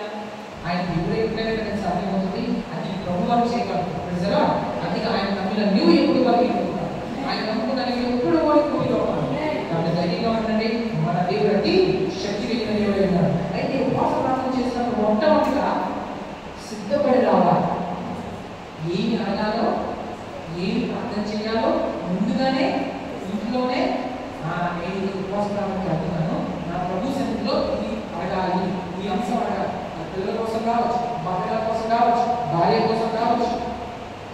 ఆయన ఎప్పుడైతే సాధ్యమవుతుంది, అది ప్రభువారు చేయగలరు. ప్రజలా అది ఆయన నమ్మిన నువ్వు ఎప్పుడు కలిగిపోతావు, ఆయన నమ్ముకున్న ఎప్పుడు ఓడిపోతావు. కాబట్టి ధైర్యంగా ఉండండి, మన దేవుడు అతి శక్తి కలిగిన దేవుడు ఉన్నాడు. అయితే ఉపవాస ప్రార్థన చేసినప్పుడు మొట్టమొదటిగా సిద్ధపడి రావాలి. ఏమి అడగాలో, ఏమి ప్రార్థన చేయాలో ముందుగానే ఇంట్లోనే నేను ఉపవాస ప్రార్థన చేస్తున్నాను, నా ప్రభు సన్నిధిలో ఇది అడగాలి, ఈ అంశం అడగాలి. పిల్లల కోసం కావచ్చు, మహిళల కోసం కావచ్చు, భార్య కోసం కావచ్చు,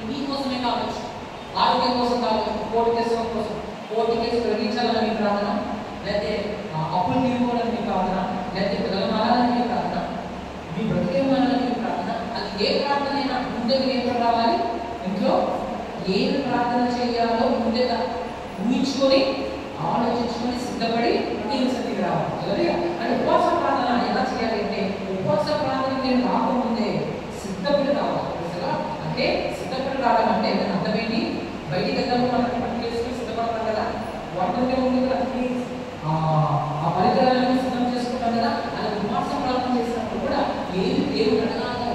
నీ కోసమే కావచ్చు, ఆరోగ్యం కోసం కావచ్చు, కోర్టు కేసుల కోసం, కోర్టు కేసు గ్రహించాలని మీ ప్రార్థన, లేకపోతే అప్పులు తీరుకోవాలని మీ ప్రార్థన, లేకపోతే పిల్లల మారాలని మీ ప్రార్థన, మీ బ్రతికేమాలని మీ ప్రార్థన. అది ఏ ప్రార్థన అయినా ముందే ఏం రావాలి, ఇంట్లో ఏమి ప్రార్థన చేయాలో ముందే ఊహించుకొని ఆలోచించుకొని సిద్ధపడి నేను సన్నిధికి రావాలి. అంటే ఉపవాస ప్రార్థన ఎలా చేయాలి అంటే, ఉపవాస ప్రార్థన నేను రాకముందే సిద్ధపడి రావాలి. అంటే సిద్ధపడి రావడం అంటే అర్థమేంటి? బయటికి వెళ్తాము, మనం పని చేసుకుని సిద్ధపడతాం కదా, వంటకే ముందు అన్ని ఆ పరికరాలను సిద్ధం చేసుకుంటాం కదా. అలా ఉపవాస ప్రార్థన చేసినప్పుడు కూడా ఏది దేవుడు అడగాలో,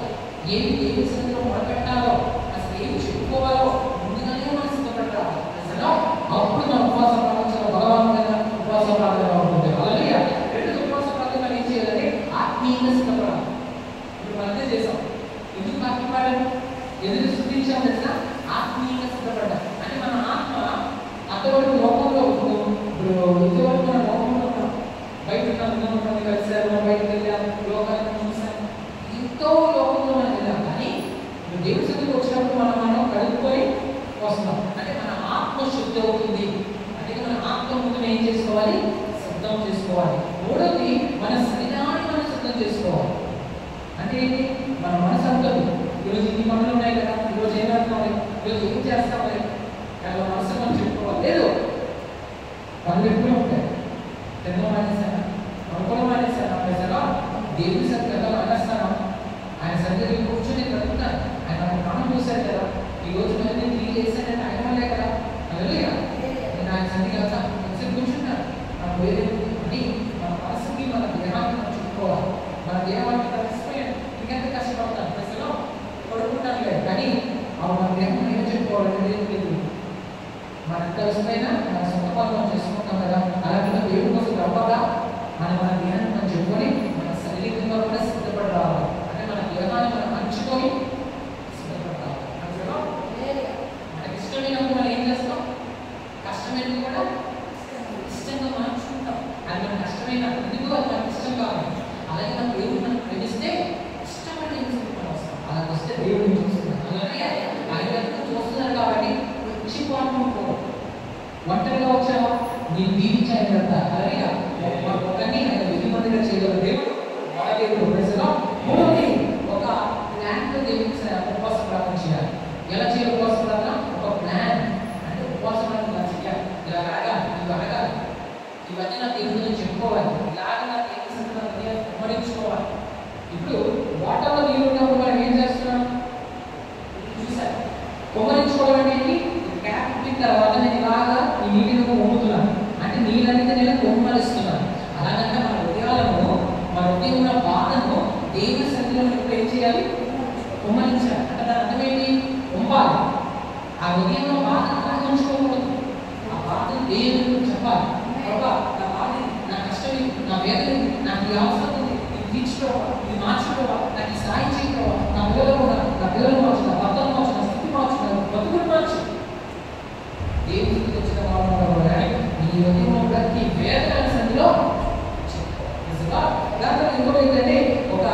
ఏది దేవుడి సన్నిధిలో మొదలుపెట్టాలో, అసలు ఏమి చెప్పుకోవాలో ముందుగానే మనం సిద్ధపడి రావాలి. అసలు అప్పుడు మన ఉపవాస ప్రార్థన బలవంతంగా ఉపవాస ప్రార్థన ఉంటుంది. అలాగే రెండు ఉపవాస ప్రార్థన ఏం చేయాలంటే ఆత్మీయంగా సిద్ధపడాలి. ఇప్పుడు మనం అదే చేసాం. ఎందుకు ఆత్మపడాలి? ఎదురు సృష్టించాం తెలుసా? ఆత్మీయంగా సిద్ధపడ్డాం. అంటే మన ఆత్మ అంతవరకు లోకంలో, ఇంతవరకు మన లోకంలో ఉన్నాం, బయట ఉన్నాం, కలిసారు, బయటకు వెళ్ళాం, లోకాలను చూసాం, ఎంతో లోకంలో మనం వెళ్ళాం. కానీ దేవుడి సన్నిధికి వచ్చినప్పుడు మనం కలుపుకొని వస్తున్నాం. అంటే మన ఆత్మ శుద్ధి అవుతుంది. అంటే మన ఆత్మ ముందు ఏం చేసుకోవాలి? సిద్ధం చేసుకోవాలి. మూడవది మన శరీరాన్ని మనం సిద్ధం చేసుకోవాలి. అంటే ఏంటి? మన మనసు అంటుంది, ఈరోజు ఇన్ని పనులు ఉన్నాయి కదా, ఈరోజు ఏమవుతాయి, ఈరోజు ఏం చేస్తామని అలా మనసు మనం చెప్పుకోవాలి. లేదు, పనులు ఎప్పుడూ ఉంటాయి. తినడం మానేస్తాను, అనుకోవడం మానేస్తాను, ప్రజలా దేవుడి సన్నిధిలో మానేస్తాను. ఆయన సన్నిధిలో కూర్చొని బ్రతుకుతాను. ఆయన ప్రాణం చూశారు కదా, ఈ రోజు నేను 3 చేశానంటే ఆయన వల్లే కదా. నేను ఆయన సన్నిధికి వెళ్తాను, కూర్చుంటాను, నాకు వేరే అని మన కలిసిపోయినా మన సొంత పనులు మనం చేసుకుంటాం కదా. అలాగే దేవుడి కోసం గొప్పగా మన జ్ఞానం మనం చెప్పుకొని మన శరీరంగా కూడా సిద్ధపడి రావాలి. అంటే మన దేహాన్ని మనం పంచుకొని సిద్ధపడి రావాలి. మనకి ఇష్టమైనప్పుడు మనం ఏం చేస్తాం? కష్టమైనది కూడా ఇష్టంగా మార్చుకుంటాం. అది మనకు కష్టమైన ఎందుకు అది మనకి ఇష్టం కాదు. అలాగే మన దేవుడు మనం ప్రేమిస్తే ఇష్టపడి మనం వస్తాం. అలా వస్తే దేవుడిని చూస్తున్నాం. అలాగే ఆయన చూస్తున్నారు కాబట్టి వచ్చి పాల్గొనుకో. ఒంటరిగా వచ్చావా? నేను దీవించాను కదా. అలాగే ఒకరిని ఆయన 1000 మందిగా చేయగల దేవుడు మన దేవుడు. మూడోది ఒక ప్లాన్తో దేవుడికి ఉపవాస ప్రార్థన చేయాలి. ఎలా చేయాలి ఉపవాస ప్రార్థన? ఒక ప్లాన్. అంటే ఉపవాస ప్రార్థన చేయాలి. ఇలా అడగాలి, ఇవి అడగాలి, ఇవన్నీ నా దేవుడితో చెప్పుకోవాలి, ఇలాగ నా దేవుడి సంగతి కుమ్మరించుకోవాలి. ఇప్పుడు వాటర్లో నీళ్ళు ఉన్నప్పుడు మనం ఏం చేస్తున్నాం చూసారు? కుమ్మరించుకోవడం అనేది క్యాప్ పెట్టిన తర్వాత నేను ఇలాగా ఈ నీటిని వంపుతున్నాను. అంటే నీళ్ళనేది నేను కుమ్మరిస్తున్నాను. అలాగంటే మన హృదయాలను, మన హృదయం ఉన్న బాధను దేవుడి సన్నిధిలో ఎప్పుడు ఏం చేయాలి? కుమ్మరించాలి. అంటే దాని అర్థం ఏంటి? వంపాలి. ఆ హృదయంలో బాధను ఉంచుకోకూడదు. ఆ బాధను దేవుడికి చెప్పాలి. ప్రభా, నా బాధ ఇది, నా కష్టం ఇది, నా వేదన ఇది, నాకు ఈ అవసరం ఉంది, ఇది తీర్చుకోవా, ఇది మార్చుకోవా, నాకు ఈ సాయం చేయకోవా, నా పిల్లలు మార్చు, నా భర్తను మార్చు, నా స్థితి మార్చు, నా బతుకులు మార్చు. దేవుడికి తెచ్చిన వాళ్ళు నీ హృదయంలో ప్రతి వేదన సంధిలో ఇంకోటి ఏంటంటే ఒక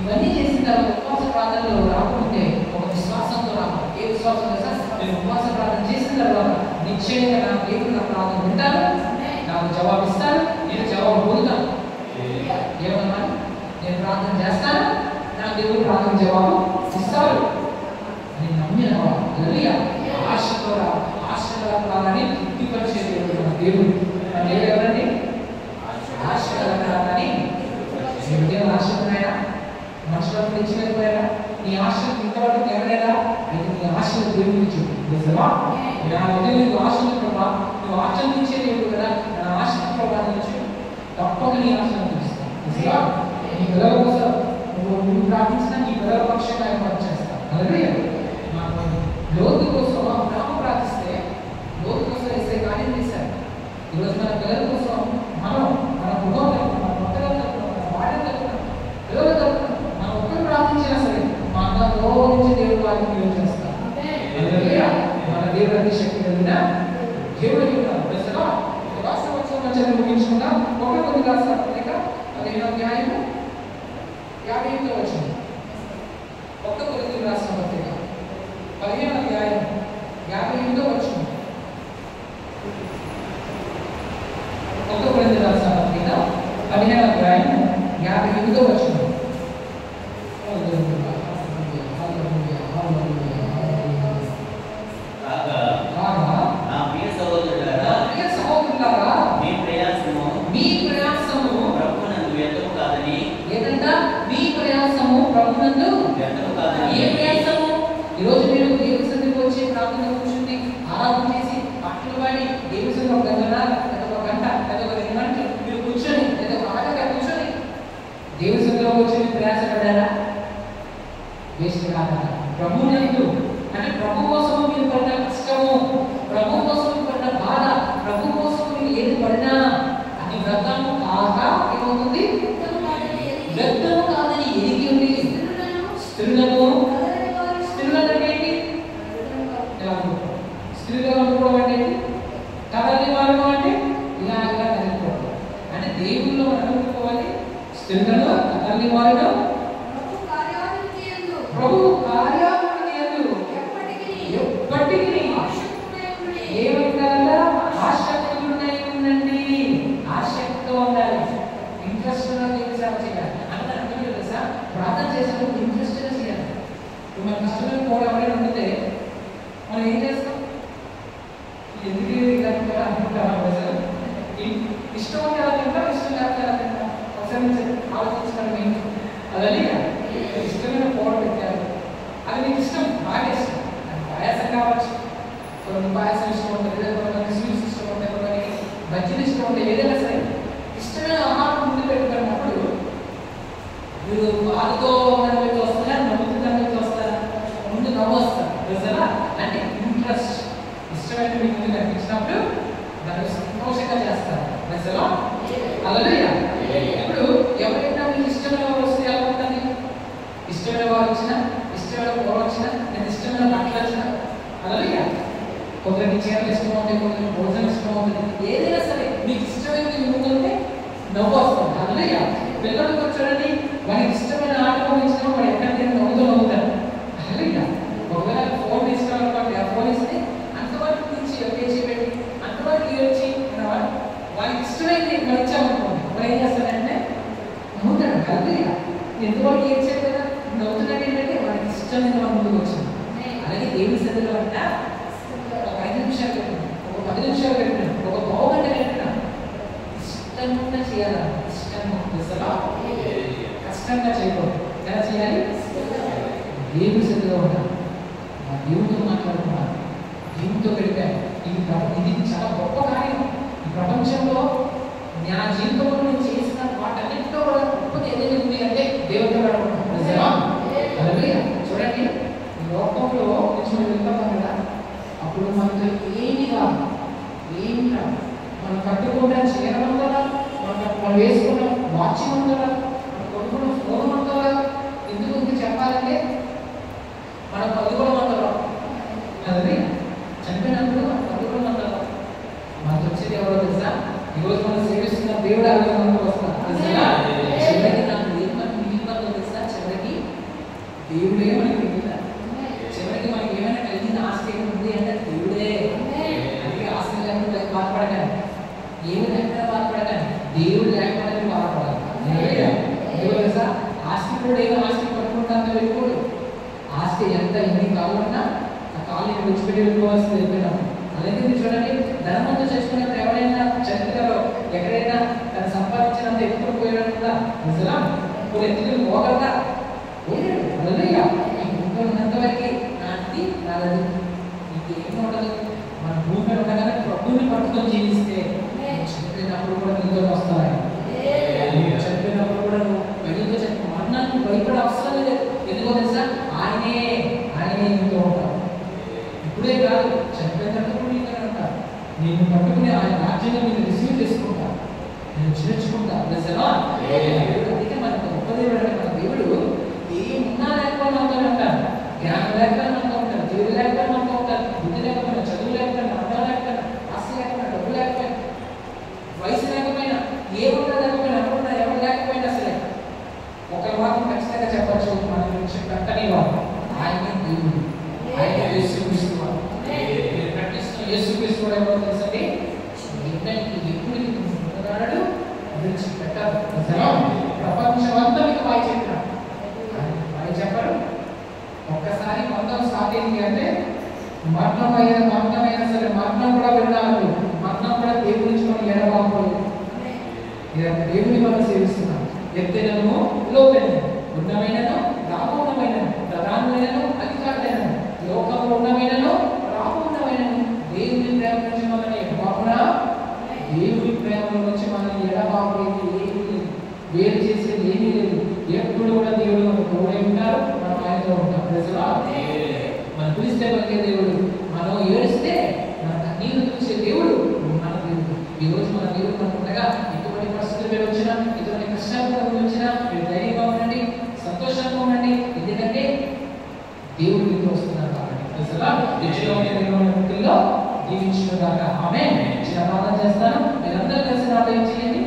ఇవన్నీ చేసిన తర్వాత ఉపవాస ప్రార్థనలో రాకుంటే ఒక విశ్వాసంతో రావాలి. ఏ విశ్వాసం తెలుసా? నేను ఉపవాస ప్రార్థన చేసిన తర్వాత నిశ్చయంగా నా దేవుడు నా ప్రార్థన వింటాను, నాకు జవాబు ఇస్తాను, నేను జవాబు పొందుతాను. ఏమన్నా నేను ప్రార్థన చేస్తాను, నా దేవుడు ప్రార్థన జవాబు ఇస్తాడు. నేను నమ్మిన ఆశతో ఆశలని తృప్తిపరిచే దేవుడు మన దేవుడు. మన దేవుడు ఎవరండి? ఆశలని ఆశకున్నాయా? మనుషులకు తెచ్చిపోయారా? నీ ఆశలు ఇంతవరకు ఎవరైనా అయితే నీ ఆశలు దేవుడికి చూపిస్తావా? నా ఉదయం ఆశలు ప్రభా, నువ్వు ఆచరించే దేవుడు కదా, నా ఆశలు ప్రభా నుంచి తప్పక నీ ఆశలు చూపిస్తావు. నీ పిల్లల కోసం నువ్వు ప్రార్థించినా నీ పిల్లల పక్షంగా ఏర్పాటు చేస్తావు. అలాగే లోతు కోసం అబ్రాహాము ప్రార్థిస్తే లోతు కోసం వేసే కార్యం చేశారు. ఈరోజు మన పిల్లల కోసం మన కుటుంబం తరపున, మన భర్తల తరపున, మన భార్య తరపున, పిల్లల తరపున మనం ఒక్కరు ప్రార్థించినా సరే మా అందరిలో నుంచి దేవుడు వారిని క్లియర్ చేస్తాం. మన దేవుడు అన్ని శక్తి కలిగిన దేవుడు వాస్తవం ముగించుకున్నా. ఒక కొన్ని రాసిన పత్రిక 15వ అధ్యాయము 58వ వచనం. ఒక్క కొరింథీయులకు రాసిన పత్రిక 15వ అధ్యాయం 58వ వచనం. ఒక్క కొరింథీయులకు రాసిన పత్రిక 15వ అధ్యాయం 58వ వచనం. ఈరోజు మీరు దేవుడి సన్నిధికి వచ్చి ప్రార్థన కూర్చుంది ఆరాధన చేసి పాటలు పాడి దేవుడి సన్నిధిలో ఒక గంట లేదా ఒక 2 గంటలు మీరు కూర్చొని లేదా ఒక ఆటగా కూర్చొని దేవుడి సన్నిధిలో వచ్చి మీరు ప్రయాసపడ్డారా? వేస్ట్ కాదా? ప్రభునందు అంటే ప్రభు కోసం మీరు పడిన కష్టము, ప్రభు కోసం మీరు పడిన బాధ, ప్రభు కోసం మీరు ఏది పడినా అది వ్రతము కాక ఏమవుతుంది? వ్యర్థము కాదని ఎరిగి ఉంది. స్త్రీలను స్త్రీలో అనుకోవడం అంటే కదలి వారు అంటే ఇలా కదిలిపోవడం అంటే దేవుళ్ళు మనం అనుకోవాలి. స్త్రీలలో కదలి వారు ప్రభు కార్యాలను ఎప్పటికీ ఏమైనా ఆసక్తులై ఉండండి. ఆసక్తితో ఉండాలి, ఇంట్రెస్ట్ చేయాలి. అంటే అర్థం తెలుసా? ప్రార్థన చేసినప్పుడు ఇంట్రెస్ట్గా చేయాలి. ఇప్పుడు మనకి ఇష్టమైన కోడ్ ఎవరైనా ఉంటే మనం ఏం చేస్తాం? ఎందుకు ఇలా అనుకుంటాం? ఇష్టం ఉంటే ఎలా తింటాం, ఇష్టం లేకపోతే ఎలా తింటాం? ఒకసారి ఆలోచించడం ఏంటి? అలాగే ఇష్టమైన కోడ్ పెట్టారు, అది మీకు ఇష్టం, బాగా ఇష్టం. పాయాసం కావచ్చు, కొన్ని పాయాసం ఇష్టం ఉంటుంది, లేదా కొన్ని స్వీట్స్ ఇష్టం ఉంటాయి, కొన్ని బజ్జీలు ఇష్టం ఉంటాయి. ఏదైనా సరే ఇష్టమైన ఆహారం ముందు పెట్టుకున్నప్పుడు మీరు బాధతో దాని వస్తారా, నవ్వుతూ దాని వస్తారా? ముందు నవ్వు వస్తారు తెలుసా? అంటే ఇంట్రెస్ట్. ఇష్టమైన విషయాన్ని మీకు ముందు కనిపించినప్పుడు దాన్ని సంతోషంగా చేస్తారు. అసలు హల్లెలూయా. ఇప్పుడు ఎవరైనా మీకు ఇష్టమైన వారు వస్తే ఎలా ఉంటుంది? ఇష్టమైన వారు వచ్చినా, ఇష్టమైన కూర వచ్చినా, నేను ఇష్టమైన బట్టలు వచ్చినా, హల్లెలూయా. కొందరికి చీరలు ఇష్టం ఉంటాయి, కొందరికి భోజనం ఇష్టం ఉంటుంది. ఏదైనా సరే మీకు ఇష్టమైనది ముందుంటే నవ్వు వస్తుంది. హల్లెలూయా. పిల్లలకు చూడండి, వారికి ఇష్టమైన ఆట పంపించడం వాడు ఎక్కడికైనా నవ్వుతారు. హల్లెలూయా. ఒకవేళ ఫోన్ ఇష్టం అనుకోండి, ఆ ఫోన్ ఇస్తే అంతవరకు నుంచి పేచి పెట్టి అంతవరకు వచ్చి వారికి ఇష్టమైంది మనం ఇచ్చామనుకోండి, వాడు ఏం చేస్తాడంటే నవ్వుతాడు. హల్లెలూయా. ఎంతవరకు ఇచ్చాడు కదా, నవ్వుతున్నాడు. ఏంటంటే వారికి ఇష్టమైన మన ముందుకు వచ్చింది. అలాగే దేవుని సన్నిధిలో అంట ఒక 5 నిమిషాలు పెట్టినాడు, ఒక 10 నిమిషాలు పెట్టినాడు, ఒక పావుగంట పెట్టినాడు. ఇష్టంగా చేయాలి. ఇష్టంగా కష్టంగా చేయకూడదు. ఎలా చేయాలి? దేవుని సన్నిధిలో ఉంటాం, మా దేవునితో మాట్లాడుకున్నాను, దేవునితో గడిపాను. ఇది చాలా గొప్ప కార్యం. ఈ ప్రపంచంలో నా జీవితంలో నేను చేసిన వాటన్నిటిలో కూడా గొప్పది ఏదైనా ఉంది అంటే దేవునితో గడపడం. చూడండి, లోకంలో నుంచి మనం వెళ్తాం కదా, అప్పుడు మనతో ఏమి కాదు, ఏమి కాదు. మనం కట్టుకుంటే చీర ఉందా, మనం వేసుకున్న వాచ్ ఉందా, మనం కొనుక్కున్న ఫోన్ ఉందా. ఎందుకు చెప్పాలంటే మనం పదుకోవడం అందరం. అది చనిపోయినప్పుడు మనం పదుకోవడం అందరం. మనకు వచ్చేది ఎవరో తెలుసా? ఈరోజు మనం సేవిస్తున్న దేవుడు ఆలోచనకు వస్తాం. చివరికి నాకు ఏమని మిగిలిందో తెలుసా? చివరికి దేవుడే మనకి మిగిలిన. చివరికి మనకి ఏమైనా కలిగిన ఆస్తి ఏముంది అంటే దేవుడే. అందుకే ఆస్తి లేకుండా బాధపడకండి, ఏమి లేకుండా బాధపడకండి, దేవుడు లేకపోతే బాధపడాలి. తెలుసా? ఆస్తి కూడా ఏదో ఆస్తి పట్టుకుంటాను వెళ్ళిపోడు. ఆస్తి ఎంత ఎన్ని కావాలన్నా ఆ కాళ్ళు విడిచిపెట్టి వెళ్ళిపోవాల్సింది వెళ్ళిపోయినాము. అలాగే మీరు చూడండి, ధర్మంతో చచ్చిపోయినప్పుడు ఎవరైనా చరిత్రలో ఎక్కడైనా తను సంపాదించినంత ఎత్తుకుని పోయినట్టుగా నిజం ఇప్పుడు ఎత్తుకుని పోగలరా? అలలుయా. ఈ భూమిలో ఉన్నంత వరకు నాది నాది, ఇంకేం ఉండదు. మన భూమి ఉండగానే ప్రభువుని పట్టుకొని జీవిస్తే చనిపోయినప్పుడు కూడా నీతో వస్తాయి. చనిపోయినప్పుడు కూడా నువ్వు బయలుతో చెప్పి మరణానికి భయపడే అవసరం లేదు. ఎందుకో తెలుసా? ఆయనే నీతో ఉంటావు. ఇప్పుడే కాదు, చనిపోయినప్పుడు నీతో ఉంటారు. నేను పట్టుకుని ఆయన రాజ్యంగా నేను రిసీవ్ చేసుకుంటా, నేను చేర్చుకుంటా. అందుకే మనకు గొప్ప దేవుడు అంటే మన దేవుడు ఏమున్నా లేకపోయినా ఉంటాడు. జ్ఞానం లేకపోయినా మనతో ఉంటాడు, దేవుడు లేకపోయినా మనతో ఉంటాడు, బుద్ధి లేకపోయినా, చదువు లేకపోయినా, అందం లేకపోయినా, ఆస్తి లేకపోయినా, డబ్బు లేకపోయినా, వయసు లేకపోయినా, ఏమున్నా లేకపోయినా, ఎవరు లేకపోయినా సరే ఒకరి మాత్రం ఖచ్చితంగా చెప్పచ్చు, మన గురించి కట్టని వాడు ఆయన దేవుడు, ఆయన యేసుక్రీస్తు వాడు. మీరు ప్రకటిస్తున్న యేసుక్రీస్తు కూడా ఎవరో తెలుసండి? ఎప్పుడికి ముందున్నాడు విడిచిపెట్టారు. ప్రపంచం అంతా మీకు బాయ్ చెప్పారు, బాయ్ చెప్పరు. ఒక్కసారి బంధం స్టార్ట్ అయింది అంటే మరణమైనా సరే మరణం కూడా విన్నాడు. మరణం కూడా దేవుడి నుంచి మనం ఎడబాపలేదు. దేవుని మనం సేవిస్తున్నాం. ఎత్తైనను లోతైనను, ఉన్నమైనను రాబోన్నమైనను, ప్రధానమైనను అధికారులైనను, లోకంలో ఉన్నమైనను రాబోన్నమైనను, దేవుని ప్రేమ నుంచి మనల్ని ఎడబాపునా? దేవుని ప్రేమ నుంచి మనల్ని ఎడబాపేది ఏమీ లేదు, వేరు చేసేది ఏమీ లేదు. ఎప్పుడు కూడా దేవుడు మనకు తోడై ఉంటారు, మనం ఆయనతో ఉంటాం. మనం పిలిస్తే పలికే దేవుడు, మనం ఏడిస్తే మన కన్నీరు చూసే దేవుడు మన దేవుడు. ఈ రోజు మన దేవుడు మనకు ఉండగా ఎటువంటి పరిస్థితులు మీరు వచ్చినా, ఎటువంటి కష్టాలు వచ్చినా మీరు ధైర్యంగా ఉండండి, సంతోషంగా ఉండండి. ఎందుకంటే దేవుడు మీతో వస్తున్నారు కాబట్టి. జీవించుగాక. ఆమేన్. చిన్న ప్రార్థన చేస్తాను, మీరందరూ కలిసి ప్రార్థన చేయండి,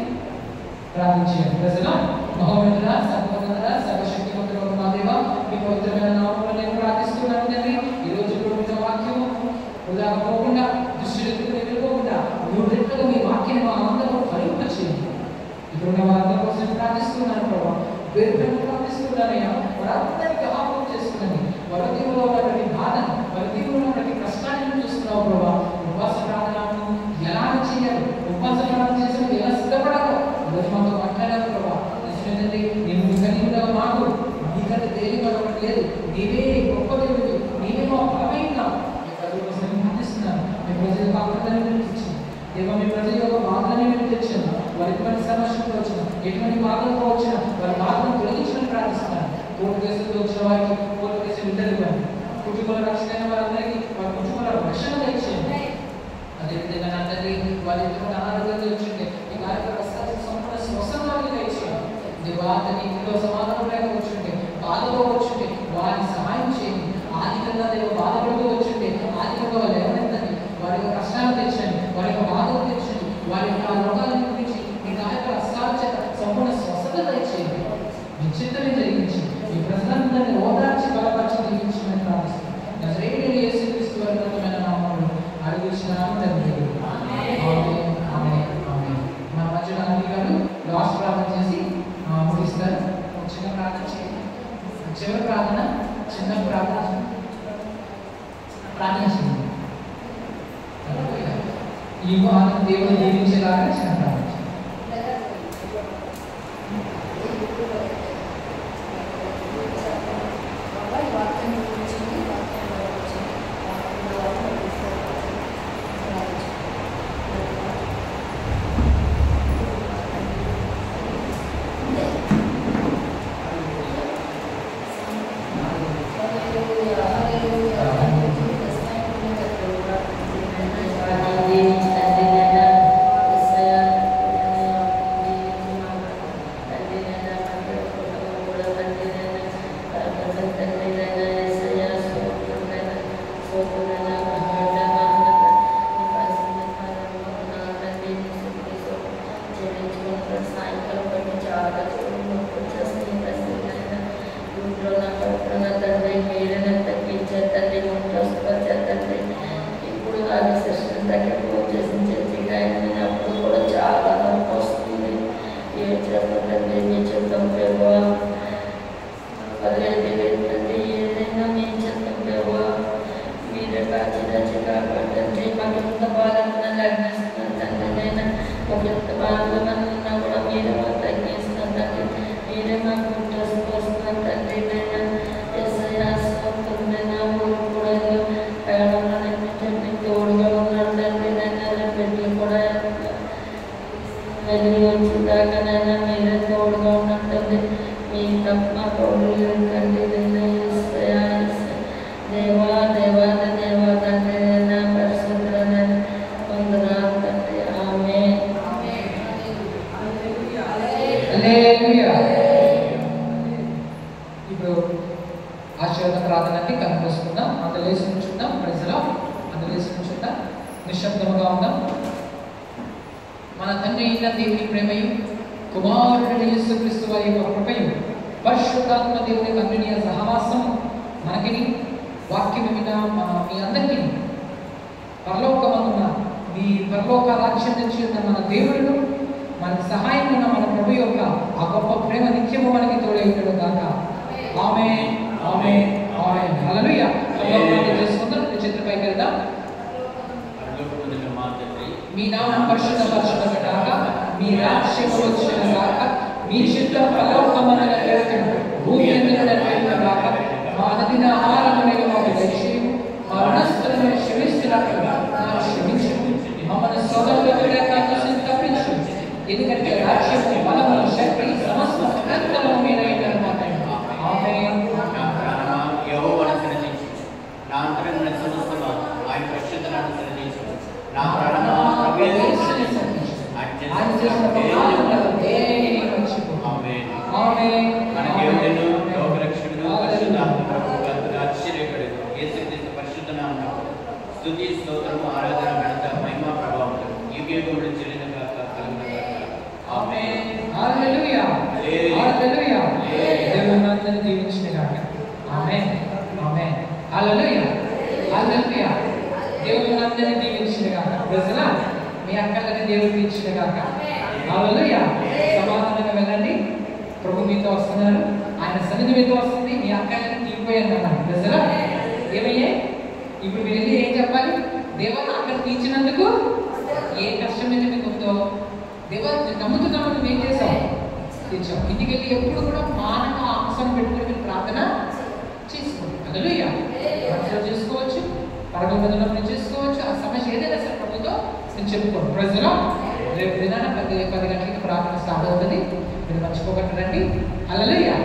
ప్రార్థించండి. ప్రజలు మహోన్నతుడా, సర్వోన్నతుడా, సర్వశక్తిమంతుడా మా దేవా, మీ పవిత్రమైన నామములో నేను ప్రార్థిస్తున్నాను తండ్రి. ఈ రోజు కూడా వాక్యము వృధాగా పోకుండా, దృష్టికి వెళ్ళిపోకుండా 3 రెట్లుగా మీ వాక్యాన్ని మా అందరూ ఫలింపచేయండి. ఇప్పుడున్న వారందరి కోసం ప్రార్థిస్తున్నాను ప్రభావ, పేరు పేరు ప్రార్థిస్తున్నానయ్యా. వారందరికీ ఆపం చేసుకున్నాను. వారి తీవ్రంలో ఉన్నటువంటి బాధను, వారి తీవ్రంలో ఉన్నటువంటి కష్టాన్ని చూస్తున్నావు ప్రభావ. ఉపవాస ప్రార్థనను ఎలా చేయాలి, ఉపవాస ప్రార్థన చేసి ఎలా సిద్ధపడాలో ఈరోజు మాతో మాట్లాడారు ప్రభావ. నిజమేనండి, నేను నీకన్నా మాకు నీకంటే తేలిక లేదు. నీవే గొప్ప దేవుడు, నీవే మా బలమైన ప్రార్థిస్తున్నాను. మీ ప్రజల పాత్రలను తెచ్చాను దేవ, మీ ప్రజల యొక్క బాధలని మీరు తెచ్చాను. వారి ఎటువంటి సమస్యలు వచ్చినా, ఎటువంటి బాధలతో వచ్చినా వారి బాధను తొలగించమని ప్రార్థిస్తున్నాను. కోర్టు కేసులతో వచ్చిన వారికి కోర్టు కేసులు ఇద్దరు, కుటుంబాల రక్షణ వారందరికీ వారి కుటుంబాల రక్షణ తెచ్చేయండి. అదేవిధంగా నా తండ్రి వారి యొక్క అనారోగ్యంతో వచ్చింది ఈ కార్యక్రమ సంపూర్ణ స్వస్థతను దయచేయండి. దేవా తండ్రి ఇంట్లో సమాధానం లేక వచ్చింది, బాధలో వచ్చింది, వారిని సహాయం చేయండి. ఆర్థికంగా దేవ బాధపడుతూ వచ్చింది, ఆర్థికంగా వాళ్ళు ఎవరైందండి వారి యొక్క కష్టాలు తెచ్చండి, వారి యొక్క బాధలు తెచ్చండి, వారి యొక్క రోగాలను గురించి మీ కార్యక్రమ అస్సాల చేత సంపూర్ణ స్వస్థత దయచేయండి. మీ చింతని జరిగించి మీ ప్రజలందరినీ ఓదార్చి బలపరిచి దీవించమని ప్రార్థిస్తున్నాను. నజరేయుడైన యేసుక్రీస్తు వారి ఉన్నతమైన నామములో అడుగుచున్నాము తండ్రి. ఆమేన్, ఆమేన్, ఆమేన్. మా మధ్యలో అన్ని గారు లాస్ట్ ప్రార్థన చేసి ముగిస్తారు. చిన్న ప్రార్థన చేయండి. చివరి ప్రార్థన చిన్న ప్రార్థన చేయండి. ఈ వారం దేవుడు దీవించేలాగా చిన్న ప్రార్థన చేయండి. ఇప్పుడు ఆశీర్వాద ప్రార్థనని కనుకొసుకుందాం. అందలేసి ఉంచుకుందాం. ప్రజలు అందలేసి ఉంచుకుందాం. నిశ్శబ్దముగా ఉందాం. మన తండ్రి అయిన దేవుని ప్రేమయు కుమారుడైన యేసుక్రీస్తు వారి యొక్క కృపయు పరిశుద్ధాత్మ దేవుని అన్యోన్య సహవాసం మనకిని వాక్యం విన్న మీ అందరికీ పరలోకమందున్న మీ పరలోక రాజ్యం నుంచి ఉన్న మన దేవుడు మనకు సహాయం ఉన్న మన ప్రభు యొక్క ఆ గొప్ప ప్రేమ నిత్యము మనకి తోడైండు గాక. ఆమేన్, ఆమేన్, ఆమేన్. హల్లెలూయా. ప్రార్థన చేసుకుందాం. చిత్రపైకి వెళ్దాం. మీ నామం పరిశుద్ధపరచబడును గాక, మీ రాజ్యం వచ్చును గాక, మీ చిత్తం పరలోకమందు నెరవేరును భూమి యందు నెరవేరును గాక. మా అనుదిన ఆహారమును మాకు దయచేయము, మా రుణస్థులను క్షమిస్తున్నట్లు మాకు క్షమించుము, మమ్మల్ని శోధనలోకి తప్పించు. ఎందుకంటే రాజ్యము బలము శక్తి సమస్త అనంతము మీరైన మాట. ఆమేన్. ఆయన పరిశుద్ధనాన్ని సరిదించు. నా స్తుతి స్తోత్రము ఆరాధన ఘనత మహిమ ప్రభావం యుగయుగములు చెల్లిన గాక కలుగును. ఆమేన్. హల్లెలూయా. హల్లెలూయా. దేవుని దీవించిన గాక. ఆమేన్, ఆమేన్. హల్లెలూయా. హల్లెలూయా. దేవుని అందరిని దీవించిన గాక. ప్రజల మీ అక్కలని దేవుడు దీవించిన గాక. హల్లెలూయా. సమాధానంగా వెళ్ళండి. ప్రభు మీతో వస్తున్నారు. ఆయన సన్నిధి మీతో వస్తుంది. మీ అక్కలని తీరిపోయారు అన్నారు. ప్రజల ఏమయ్యే ఇప్పుడు మీరు వెళ్ళి ఏం చెప్పాలి? దేవా అక్కడ తీర్చినందుకు ఏ కష్టం అయితే మీకు ఉందో దేవా నమ్ముతున్నాము నువ్వు ఏం చేసావు తీర్చావు. ఇంటికి వెళ్ళి ఎప్పుడు కూడా మానవ అంశం పెట్టుకుని మీరు ప్రార్థన చేసుకోండి. హల్లెలూయా. ప్రార్థన చేసుకోవచ్చు, పరగల బదులు చేసుకోవచ్చు. ఆ సమస్య ఏదైనా సరే ప్రభుతో నేను చెప్పుకోండి. ప్రజలు రేపు దినాన 10 గంటలకి ప్రార్థన స్టార్ట్ అవుతుంది. మీరు మర్చిపోకండి రండి. హల్లెలూయా.